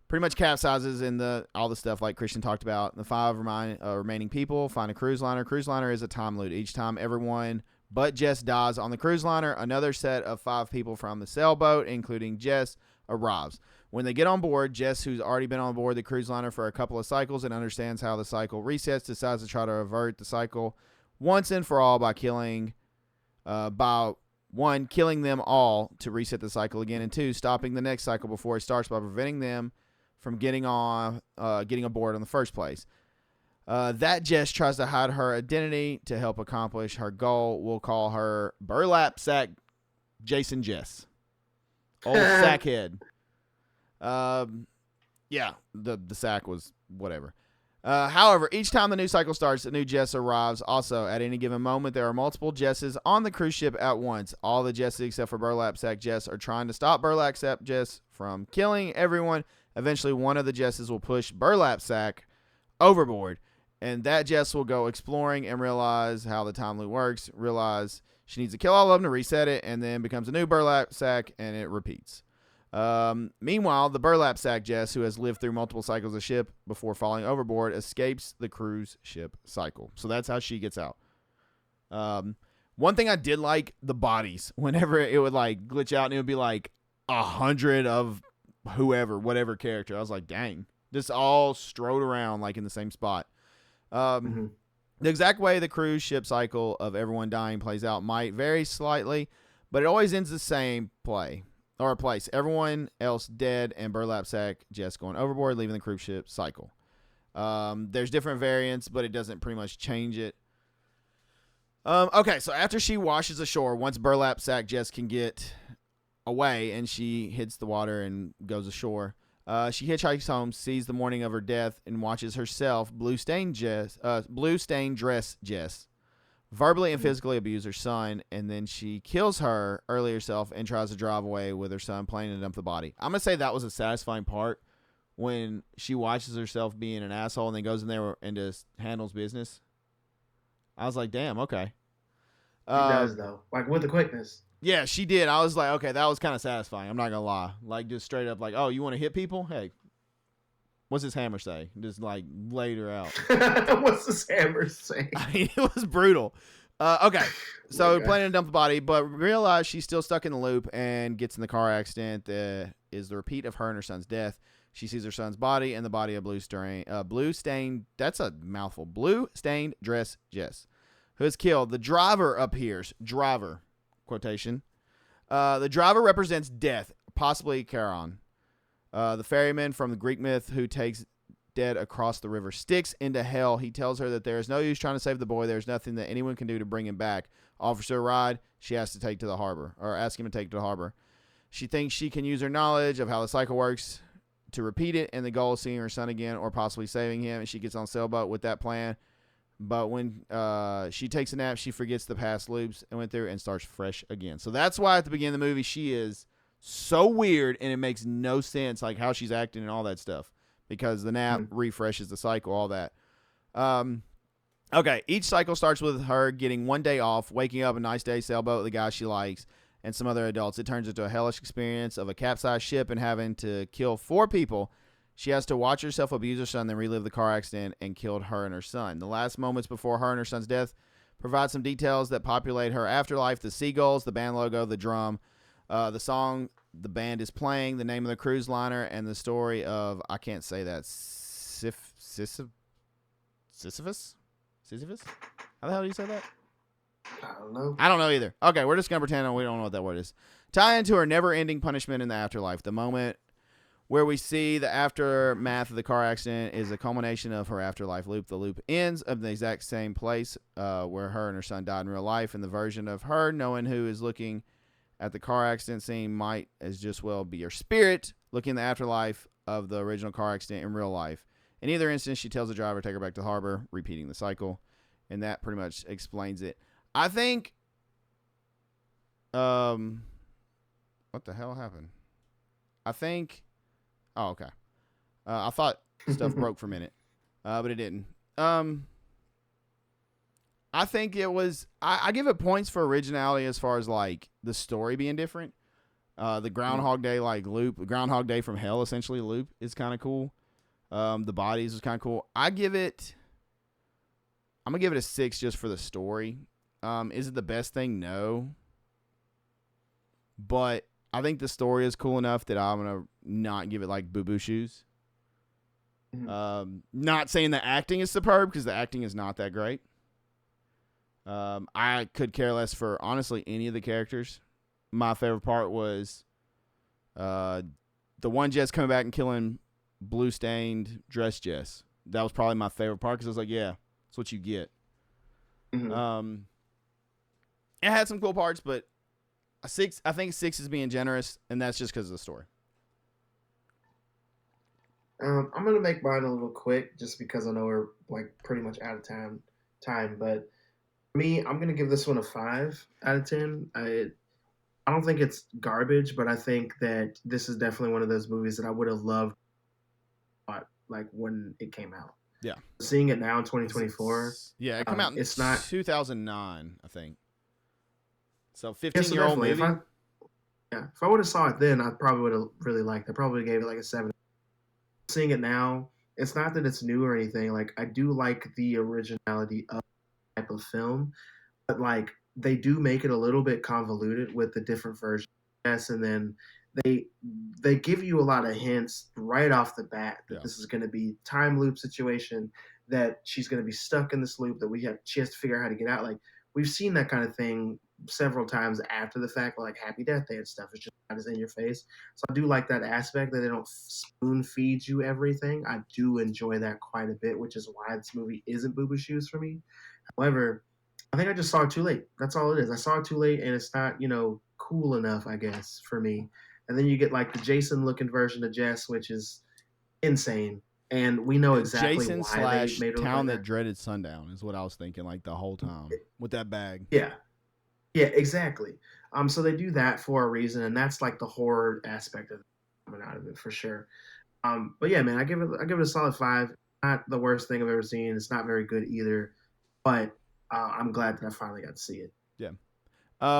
pretty much capsizes in all the stuff like Christian talked about. The five remaining people find a cruise liner. Cruise liner is a time loop. Each time everyone but Jess dies on the cruise liner, another set of 5 people from the sailboat, including Jess, arrives. When they get on board, Jess, who's already been on board the cruise liner for a couple of cycles and understands how the cycle resets, decides to try to avert the cycle once and for all by killing them all to reset the cycle again, and 2, stopping the next cycle before it starts by preventing them from getting aboard in the first place. That Jess tries to hide her identity to help accomplish her goal. We'll call her Burlap Sack Jason Jess. Old sackhead. Yeah, the sack was whatever. However, each time the new cycle starts, a new Jess arrives. Also, at any given moment, there are multiple Jesses on the cruise ship at once. All the Jesses except for Burlap Sack Jess are trying to stop Burlap Sack Jess from killing everyone. Eventually, one of the Jesses will push Burlap Sack overboard, and that Jess will go exploring and realize how the time loop works, realize she needs to kill all of them to reset it, and then becomes a new Burlap Sack, and it repeats. Meanwhile, the Burlap Sack Jess, who has lived through multiple cycles of ship before falling overboard, escapes the cruise ship cycle. So that's how she gets out. One thing I did like, the bodies. Whenever it would like glitch out and it would be like 100 of whatever character. I was like, dang. Just all strode around like in the same spot. The exact way the cruise ship cycle of everyone dying plays out might vary slightly, but it always ends the same place. Everyone else dead and Burlap Sack Jess going overboard, leaving the cruise ship cycle. There's different variants, but it doesn't pretty much change it. Okay, so after she washes ashore, once Burlap Sack Jess can get away and she hits the water and goes ashore, she hitchhikes home, sees the morning of her death, and watches herself, blue-stained dress Jess, verbally and physically abuse her son, and then she kills her early herself and tries to drive away with her son, planning to dump the body. I'm going to say that was a satisfying part when she watches herself being an asshole and then goes in there and just handles business. I was like, damn, okay. She does, though. Like, with the quickness. Yeah, she did. I was like, okay, that was kind of satisfying. I'm not going to lie. Like, just straight up like, oh, you want to hit people? Hey, what's his hammer say? Just like laid her out. What's this hammer say? I mean, it was brutal. Okay, so planning to dump the body, but realize she's still stuck in the loop and gets in the car accident that is the repeat of her and her son's death. She sees her son's body and the body of blue-stained, that's a mouthful, blue-stained dress Jess, who is killed. The driver appears. Driver, quotation. The driver represents death, possibly Charon. The ferryman from the Greek myth who takes dead across the river Styx into hell. He tells her that there is no use trying to save the boy. There's nothing that anyone can do to bring him back. Offers her a ride. She has to take to the harbor, or ask him to take to the harbor. She thinks she can use her knowledge of how the cycle works to repeat it, and the goal is seeing her son again or possibly saving him. And she gets on a sailboat with that plan. But when she takes a nap, she forgets the past loops and went through and starts fresh again. So that's why at the beginning of the movie, she is so weird, and it makes no sense, like how she's acting and all that stuff, because the nap refreshes the cycle, all that. Okay, each cycle starts with her getting one day off, waking up a nice day sailboat with the guy she likes and some other adults. It turns into a hellish experience of a capsized ship and having to kill 4 people. She has to watch herself abuse her son, then relive the car accident and killed her and her son. The last moments before her and her son's death provide some details that populate her afterlife: the seagulls, the band logo, the drum, the song the band is playing, the name of the cruise liner, and the story of, I can't say that, Sisyphus? How the hell do you say that? I don't know. I don't know either. Okay, we're just going to pretend we don't know what that word is. Tie into her never-ending punishment in the afterlife. The moment where we see the aftermath of the car accident is a culmination of her afterlife loop. The loop ends in the exact same place where her and her son died in real life, and the version of her knowing who is looking at the car accident scene might as just well be her spirit looking in the afterlife of the original car accident in real life. In either instance, she tells the driver to take her back to the harbor, repeating the cycle, and that pretty much explains it. I think, what the hell happened? Oh, okay. I thought stuff broke for a minute, but it didn't. I think it was, I give it points for originality as far as like the story being different. The Groundhog Day like loop, Groundhog Day from Hell essentially loop is kind of cool. The bodies was kind of cool. I'm gonna give it a 6 just for the story. Is it the best thing? No. But I think the story is cool enough that I'm gonna not give it like boo-boo shoes. Not saying the acting is superb, because the acting is not that great. I could care less for honestly any of the characters. My favorite part was the one Jess coming back and killing blue-stained dress Jess. That was probably my favorite part, because I was like, yeah, that's what you get. It had some cool parts, but a 6. I think 6 is being generous, and that's just because of the story. I'm gonna make mine a little quick, just because I know we're like pretty much out of time. But me, I'm gonna give this one a 5 out of 10. I don't think it's garbage, but I think that this is definitely one of those movies that I would have loved, like when it came out. Yeah. Seeing it now in 2024, yeah, it came out in it's not 2009, I think. So yeah, so 15-year-old definitely, movie. if I would have saw it then, I probably would have really liked it. I probably gave it like a 7. Seeing it now, it's not that it's new or anything. Like, I do like the originality of the type of film, but like they do make it a little bit convoluted with the different versions. Yes, and then they they give you a lot of hints right off the bat that this is going to be time loop situation, that she's going to be stuck in this loop, that she has to figure out how to get out. Like, we've seen that kind of thing several times after the fact, like Happy Death Day and stuff. It's just not as in your face. So I do like that aspect that they don't spoon feed you everything. I do enjoy that quite a bit, which is why this movie isn't boo boo shoes for me. However, I think I just saw it too late. That's all it is. I saw it too late, and it's not, cool enough, I guess, for me. And then you get like the Jason looking version of Jess, which is insane. And we know exactly Jason why they made it Town like that dreaded sundown is what I was thinking, like the whole time with that bag. Yeah, yeah, exactly. So they do that for a reason, and that's like the horror aspect of it coming out of it for sure. But yeah, man, I give it a solid 5. Not the worst thing I've ever seen. It's not very good either, but I'm glad that I finally got to see it. Yeah.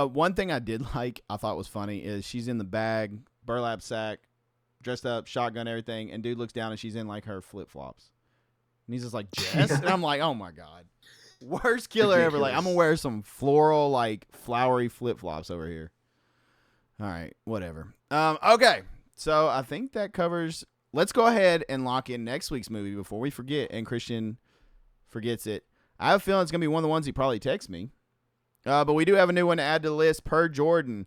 One thing I did like, I thought was funny, is she's in the bag, burlap sack, dressed up, shotgun, everything, and dude looks down and she's in like her flip flops, and he's just like, Jess, and I'm like, oh my god, worst killer ever. Like, I'm gonna wear some floral, like flowery flip flops over here. All right, whatever. Okay, so I think that covers. Let's go ahead and lock in next week's movie before we forget, and Christian forgets it. I have a feeling it's gonna be one of the ones he probably texts me. But we do have a new one to add to the list per Jordan.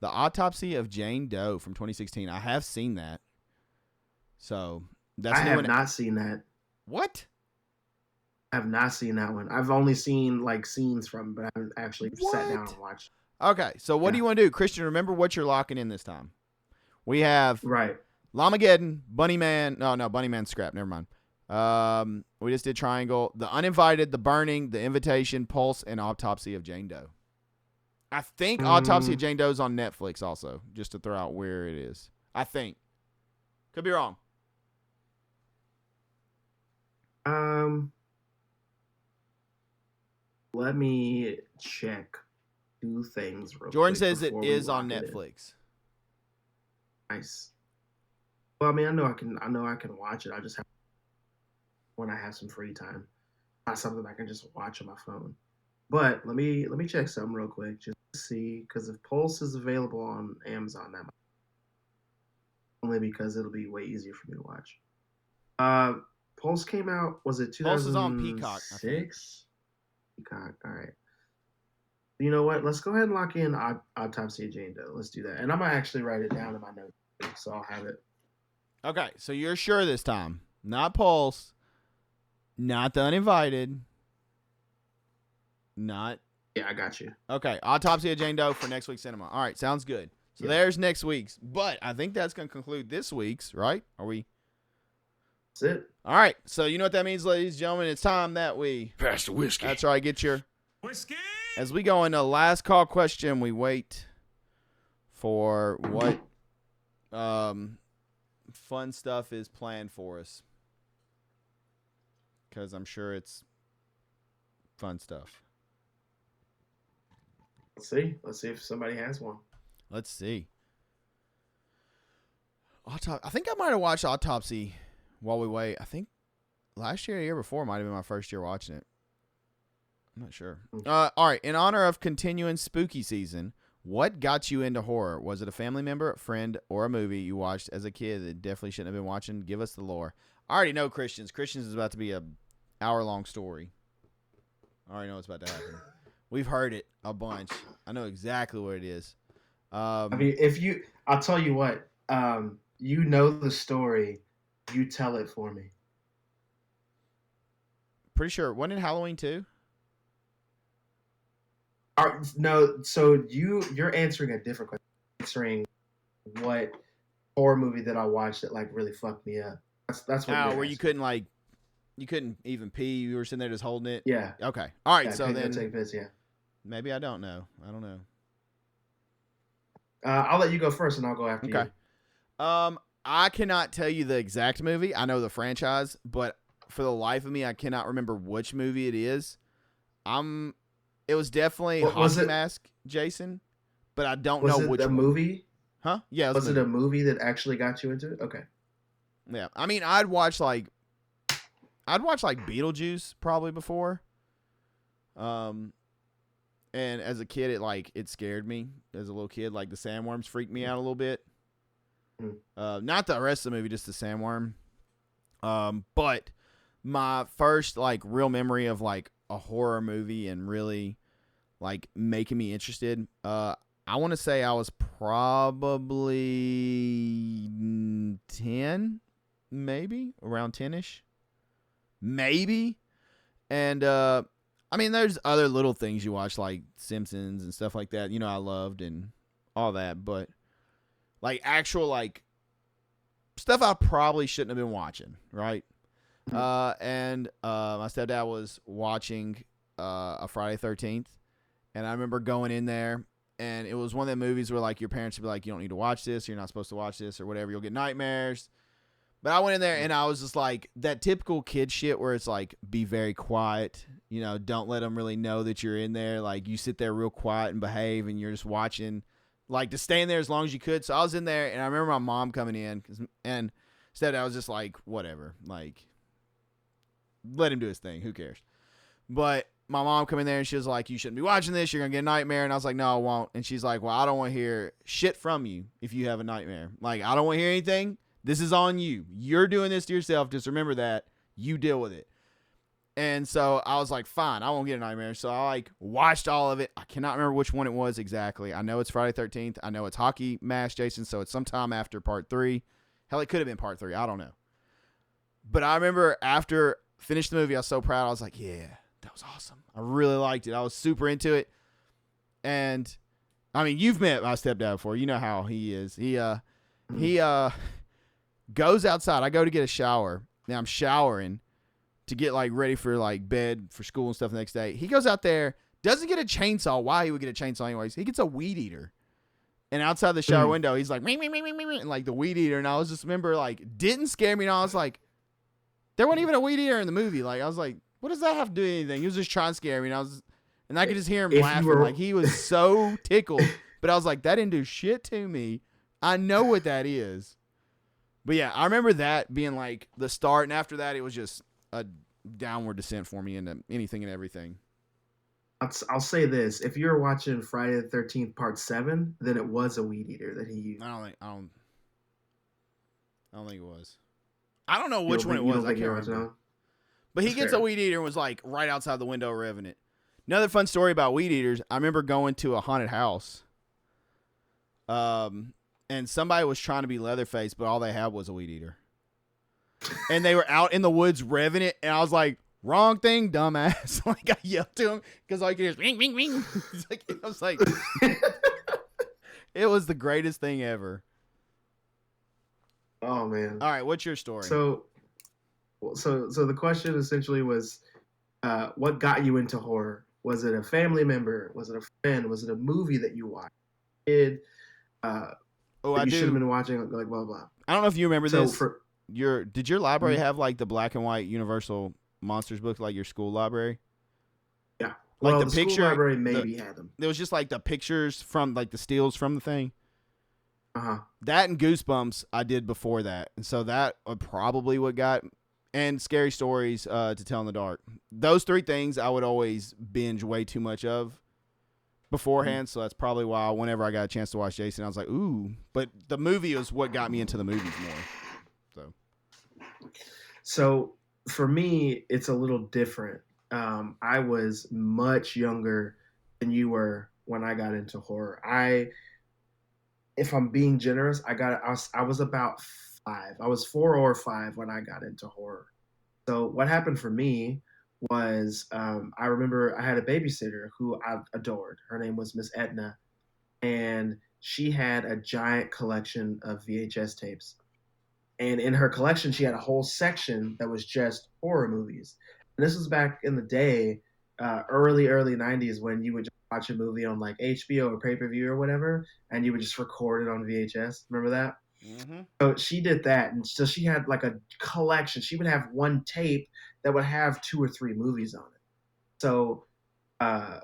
The Autopsy of Jane Doe from 2016. I have seen that. So that's I have not seen that. What? I have not seen that one. I've only seen like scenes from, but I haven't actually sat down and watched. Okay, so what do you want to do, Christian? Remember what you're locking in this time. We have right. Lamageddon, Bunny Man. No, Bunny Man scrap. Never mind. We just did Triangle, The Uninvited, The Burning, The Invitation, Pulse, and Autopsy of Jane Doe. I think Autopsy of Jane Doe is on Netflix also, just to throw out where it is. I think. Could be wrong. Let me check 2 things real Jordan quick says it is on Netflix. Nice. Well, I mean, I know I can watch it. I just have when I have some free time. Not something I can just watch on my phone. But let me check something real quick just to see, because if Pulse is available on Amazon, that might, only because it'll be way easier for me to watch. Pulse came out, was it 2006? Pulse is on Peacock, I think. Peacock, all right. You know what? Let's go ahead and lock in Autopsy of Jane Doe. Let's do that. And I'm going to actually write it down in my notes, so I'll have it. Okay, so you're sure this time. Not Pulse. Not The Uninvited. Not. Yeah, I got you. Okay, Autopsy of Jane Doe for next week's cinema. All right, sounds good. So there's next week's. But I think that's going to conclude this week's, right? Are we? That's it. All right, so you know what that means, ladies and gentlemen. It's time that we pass the whiskey. That's right, get your whiskey. As we go into last call question, we wait for what fun stuff is planned for us, because I'm sure it's fun stuff. Let's see if somebody has one. Let's see. I think I might have watched Autopsy while we wait. I think last year or the year before might have been my first year watching it. I'm not sure. All right. In honor of continuing spooky season, what got you into horror? Was it a family member, a friend, or a movie you watched as a kid that definitely shouldn't have been watching? Give us the lore. I already know Christian's. Christian's is about to be a hour-long story. I already know what's about to happen. We've heard it a bunch. I know exactly what it is. I mean, I'll tell you what. You know the story. You tell it for me. Pretty sure. Wasn't it Halloween 2? No, so you're answering a different question. Answering what horror movie that I watched that like really fucked me up. That's what Oh, you're where asking. you couldn't even pee. You were sitting there just holding it. Yeah, Okay. All right. yeah. So Couldn't go then take a piss. Yeah. maybe I don't know. I don't know. I'll let you go first, and I'll go after Okay. you. I cannot tell you the exact movie. I know the franchise, but for the life of me, I cannot remember which movie it is. It was definitely What was Hockey it? Mask, Jason, but I don't know Was it which a one. movie? Huh? Yeah, it was a Was it a movie. movie that actually got you into it? Okay. Yeah. I mean, I'd watch like Beetlejuice probably before. Um, and as a kid, it scared me as a little kid. Like the sandworms freaked me out a little bit. Mm. Not the rest of the movie, just the sandworm. But my first like real memory of like a horror movie and really like making me interested. I want to say I was probably 10, maybe around 10ish, maybe. And I mean, there's other little things you watch like Simpsons and stuff like that. You know, I loved and all that, but like actual like stuff I probably shouldn't have been watching, right? And my stepdad was watching a Friday 13th, and I remember going in there, and it was one of the movies where like your parents would be like, you don't need to watch this, you're not supposed to watch this, or whatever, you'll get nightmares. But I went in there and I was just like that typical kid shit where it's like, be very quiet, you know, don't let them really know that you're in there. Like you sit there real quiet and behave, and you're just watching, like to stay in there as long as you could. So I was in there, and I remember my mom coming in, and instead I was just like, whatever, like let him do his thing. Who cares? But my mom come in there and she was like, you shouldn't be watching this. You're going to get a nightmare. And I was like, no, I won't. And she's like, well, I don't want to hear shit from you if you have a nightmare. Like, I don't want to hear anything. This is on you. You're doing this to yourself. Just remember that. You deal with it. And so I was like, fine, I won't get a nightmare. So I like watched all of it. I cannot remember which one it was exactly. I know it's Friday 13th. I know it's Hockey Mask, Jason. So it's sometime after part 3. Hell, it could have been part 3. I don't know. But I remember after finished the movie, I was so proud. I was like, yeah, that was awesome. I really liked it. I was super into it. And I mean, you've met my stepdad before. You know how he is. He goes outside. I go to get a shower. Now I'm showering to get like ready for like bed for school and stuff the next day. He goes out there, doesn't get a chainsaw. Why he would get a chainsaw anyways? He gets a weed eater. And outside the shower window, he's like, me, and like the weed eater. And I was just remember like, didn't scare me. And I was like, there wasn't even a weed eater in the movie. Like I was like, what does that have to do with anything? He was just trying to scare me. And I could just hear him If you laughing. were, Like he was so tickled. But I was like, that didn't do shit to me. I know what that is. But yeah, I remember that being like the start. And after that, it was just a downward descent for me into anything and everything. I'll say this: if you're watching Friday the 13th Part 7, then it was a weed eater that he used. I don't think it was. I don't know You which don't one think it you was. don't I think can't you're watching remember. now? But he That's gets fair. a weed eater and was like right outside the window revving it. Another fun story about weed eaters. I remember going to a haunted house. And somebody was trying to be Leatherface, but all they had was a weed eater. And they were out in the woods revving it, and I was like, wrong thing, dumbass. Like I yelled to him because all you could hear is ring, ring, ring. I was like, it was the greatest thing ever. Oh man. All right, what's your story? So the question essentially was, what got you into horror? Was it a family member? Was it a friend? Was it a movie that you watched? Kid, that I you should have do. been watching? Like blah blah. I don't know if you remember So this. Did your library have like the black and white Universal Monsters book, like your school library? Yeah. Like Well, the the picture, school library maybe had them. There was just like the pictures from like the stills from the thing. Uh-huh. That and Goosebumps I did before that, and so that probably what got, and Scary Stories to Tell in the Dark. Those 3 things I would always binge way too much of beforehand, so that's probably why whenever I got a chance to watch Jason, I was like, ooh. But the movie was what got me into the movies more. So for me, it's a little different. I was much younger than you were when I got into horror. If I'm being generous, I was about 5. I was 4 or 5 when I got into horror. So what happened for me was, I remember I had a babysitter who I adored. Her name was Miss Edna, and she had a giant collection of VHS tapes. And in her collection, she had a whole section that was just horror movies. And this was back in the day, early 90s, when you would just watch a movie on like HBO or pay-per-view or whatever, and you would just record it on VHS. Remember that? Mm-hmm. So she did that, and so she had like a collection. She would have one tape that would have 2 or 3 movies on it. So uh,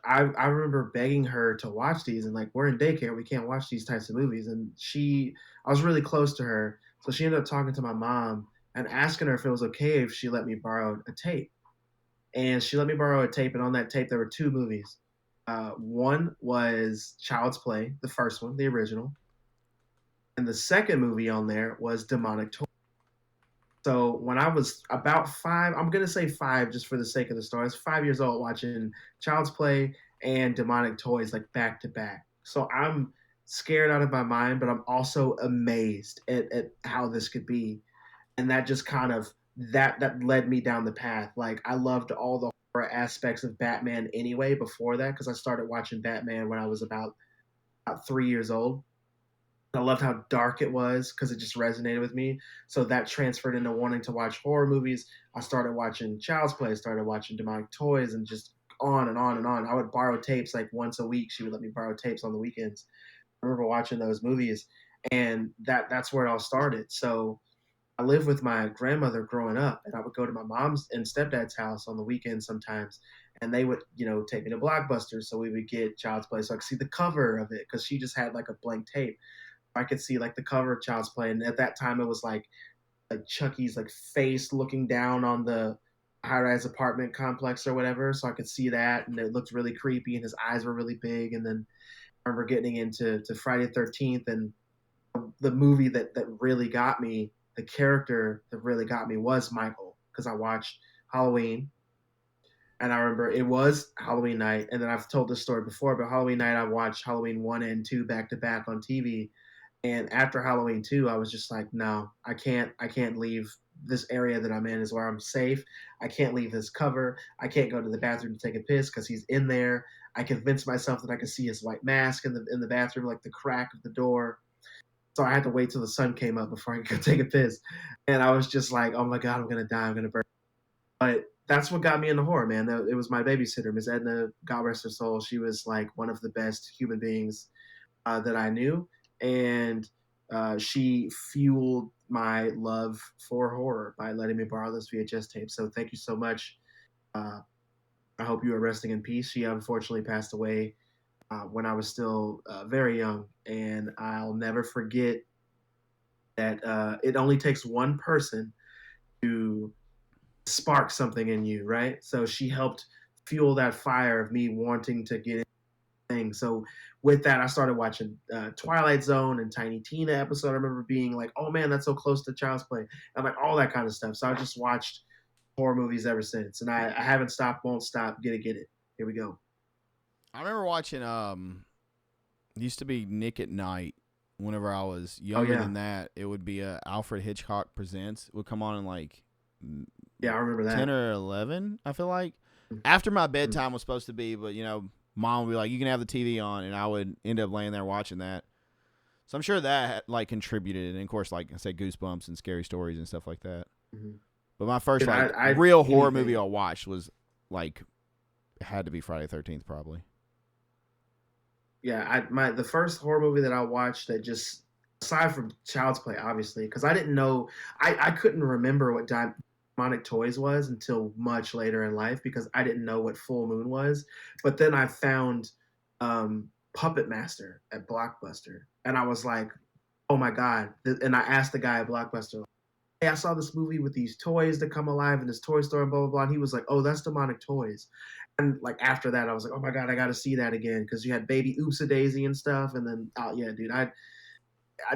I remember begging her to watch these, and like, we're in daycare, we can't watch these types of movies. And I was really close to her, so she ended up talking to my mom and asking her if it was okay if she let me borrow a tape. And she let me borrow a tape, and on that tape there were 2 movies. One was Child's Play, the first one, the original, and the second movie on there was Demonic Toy. So when I was about 5, I'm gonna say 5 just for the sake of the story. I was 5 years old watching Child's Play and Demonic Toys like back to back. So I'm scared out of my mind, but I'm also amazed at how this could be. And that just kind of that led me down the path. Like, I loved all the horror aspects of Batman anyway before that, because I started watching Batman when I was about 3 years old. I loved how dark it was because it just resonated with me. So that transferred into wanting to watch horror movies. I started watching Child's Play, started watching Demonic Toys, and just on and on and on. I would borrow tapes like once a week. She would let me borrow tapes on the weekends. I remember watching those movies, and that's where it all started. So I lived with my grandmother growing up, and I would go to my mom's and stepdad's house on the weekends sometimes, and they would, take me to Blockbuster, so we would get Child's Play, so I could see the cover of it because she just had like a blank tape. I could see like the cover of Child's Play, and at that time it was like Chucky's like face looking down on the high-rise apartment complex or whatever. So I could see that, and it looked really creepy, and his eyes were really big. And then I remember getting into Friday the 13th, and the movie that really got me, the character that really got me was Michael, because I watched Halloween. And I remember it was Halloween night, and then I've told this story before, but Halloween night I watched Halloween 1 and 2 back to back on TV. And after Halloween 2, I was just like, no, I can't leave this area that I'm in is where I'm safe. I can't leave this cover. I can't go to the bathroom to take a piss because he's in there. I convinced myself that I could see his white mask in the bathroom, like the crack of the door. So I had to wait till the sun came up before I could go take a piss. And I was just like, oh my God, I'm gonna die, I'm gonna burn. But that's what got me into horror, man. It was my babysitter, Miss Edna, God rest her soul. She was like one of the best human beings that I knew, and she fueled my love for horror by letting me borrow this VHS tape. So thank you so much. Uh, I hope you are resting in peace. She unfortunately passed away when I was still very young, and I'll never forget that it only takes one person to spark something in you, right? So she helped fuel that fire of me wanting to get thing. So with that, I started watching Twilight Zone and Tiny Tina episode. I remember being like, "Oh man, that's so close to Child's Play," and like all that kind of stuff. So I just watched horror movies ever since, and I haven't stopped, won't stop. Get it. Here we go. I remember watching used to be Nick at Night. Whenever I was Oh younger yeah, than that, it would be Alfred Hitchcock Presents. It would come on in like yeah, I remember 10 that. or 11, I feel like. Mm-hmm. After my bedtime was supposed to be, but, mom would be like, you can have the TV on, and I would end up laying there watching that. So I'm sure that, like, contributed. And, of course, like I said, Goosebumps and Scary Stories and stuff like that. Mm-hmm. But my first, Dude, like, I real horror anything. movie I watched was, like, it had to be Friday the 13th, probably. Yeah, the first horror movie that I watched that just aside from Child's Play, obviously, because I didn't know, I couldn't remember what Demonic Toys was until much later in life because I didn't know what Full Moon was. But then I found Puppet Master at Blockbuster, and I was like, oh my God. And I asked the guy at Blockbuster, hey, I saw this movie with these toys that come alive in this toy store and blah, blah, blah. And he was like, oh, that's Demonic Toys. And like after that, I was like, oh my God, I got to see that again because you had Baby Oops a Daisy and stuff. And then, oh yeah, dude, I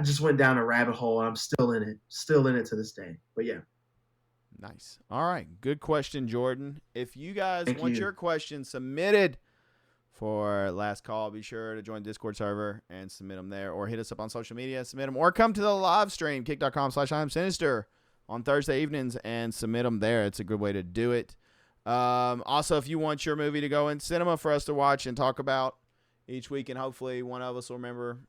just went down a rabbit hole and I'm still in it to this day. But yeah. Nice. All right. Good question, Jordan. If you guys Thank want you. your question submitted for Last Call, be sure to join the Discord server and submit them there, or hit us up on social media, submit them, or come to the live stream, kick.com/IamSinister on Thursday evenings and submit them there. It's a good way to do it. Also, if you want your movie to go in cinema for us to watch and talk about each week, and hopefully one of us will remember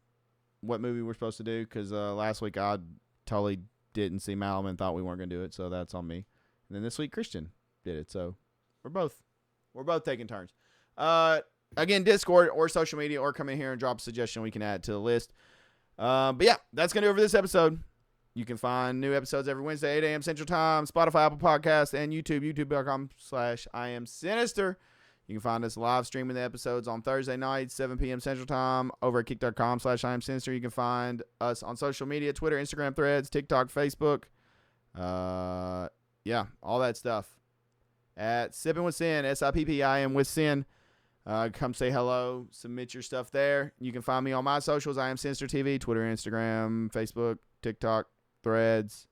what movie we're supposed to do, because last week I totally didn't see Malum and thought we weren't going to do it, so that's on me. And then this week, Christian did it, so we're both taking turns. Again, Discord or social media, or come in here and drop a suggestion we can add to the list. But yeah, that's going to do it for this episode. You can find new episodes every Wednesday, 8 a.m. Central Time, Spotify, Apple Podcasts, and YouTube, youtube.com/IamSinister. You can find us live streaming the episodes on Thursday nights, 7 p.m. Central Time, over at kick.com/IamSinister. You can find us on social media, Twitter, Instagram, Threads, TikTok, Facebook. Yeah, all that stuff. At Sippin With Sin, SIPPIM with Sin. Come say hello, submit your stuff there. You can find me on my socials, IamSinister TV, Twitter, Instagram, Facebook, TikTok, Threads,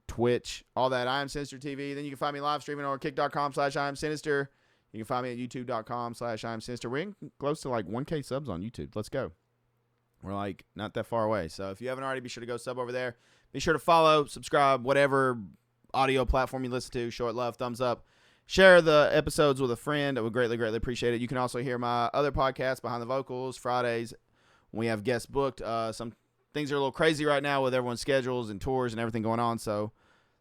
Twitch, all that. IamSinister TV. Then you can find me live streaming on kick.com/IamSinister. You can find me at youtube.com/IamSinister. We're getting close to like 1K subs on YouTube. Let's go. We're like not that far away. So if you haven't already, be sure to go sub over there. Be sure to follow, subscribe, whatever audio platform you listen to. Show it love, thumbs up. Share the episodes with a friend. I would greatly, greatly appreciate it. You can also hear my other podcast, Behind the Vocals, Fridays when we have guests booked. Some things are a little crazy right now with everyone's schedules and tours and everything going on, so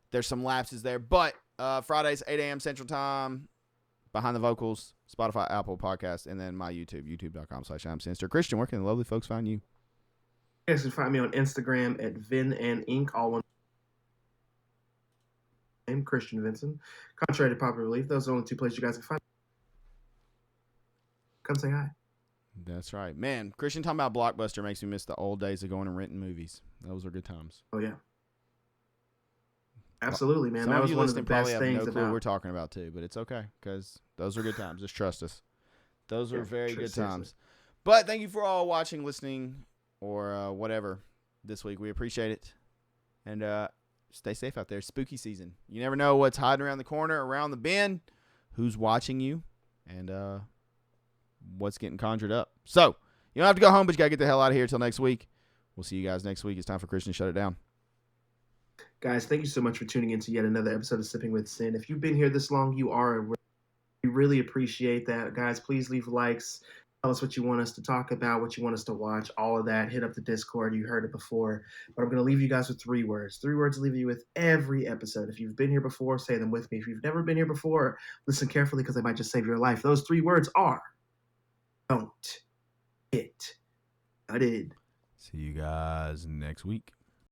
there's some lapses there. But Fridays, 8 a.m. Central Time, Behind the Vocals, Spotify, Apple Podcasts, and then my YouTube, youtube.com/IamSinister. Christian, where can the lovely folks find you? You guys can find me on Instagram at Vin and Inc. All one name, Christian Vincent. Contrary to popular belief, those are the only two places you guys can find me. Come say hi. That's right. Man, Christian talking about Blockbuster makes me miss the old days of going and renting movies. Those were good times. Oh, yeah. Absolutely, man. Some that of was you one of the listening probably best have things no clue about. we're talking about, too, but it's okay because those were good times. Just trust us. Those were very good times. But thank you for all watching, listening, or whatever this week. We appreciate it. And stay safe out there. Spooky season. You never know what's hiding around the corner, around the bend, who's watching you, and what's getting conjured up. So, you don't have to go home, but you got to get the hell out of here until next week. We'll see you guys next week. It's time for Christian to shut it down. Guys, thank you so much for tuning in to yet another episode of Sipping with Sin. If you've been here this long, you are. We really appreciate that. Guys, please leave likes. Tell us what you want us to talk about, what you want us to watch, all of that. Hit up the Discord. You heard it before. But I'm going to leave you guys with 3 words. 3 words to leave you with every episode. If you've been here before, say them with me. If you've never been here before, listen carefully because they might just save your life. Those 3 words are: don't get gutted. See you guys next week.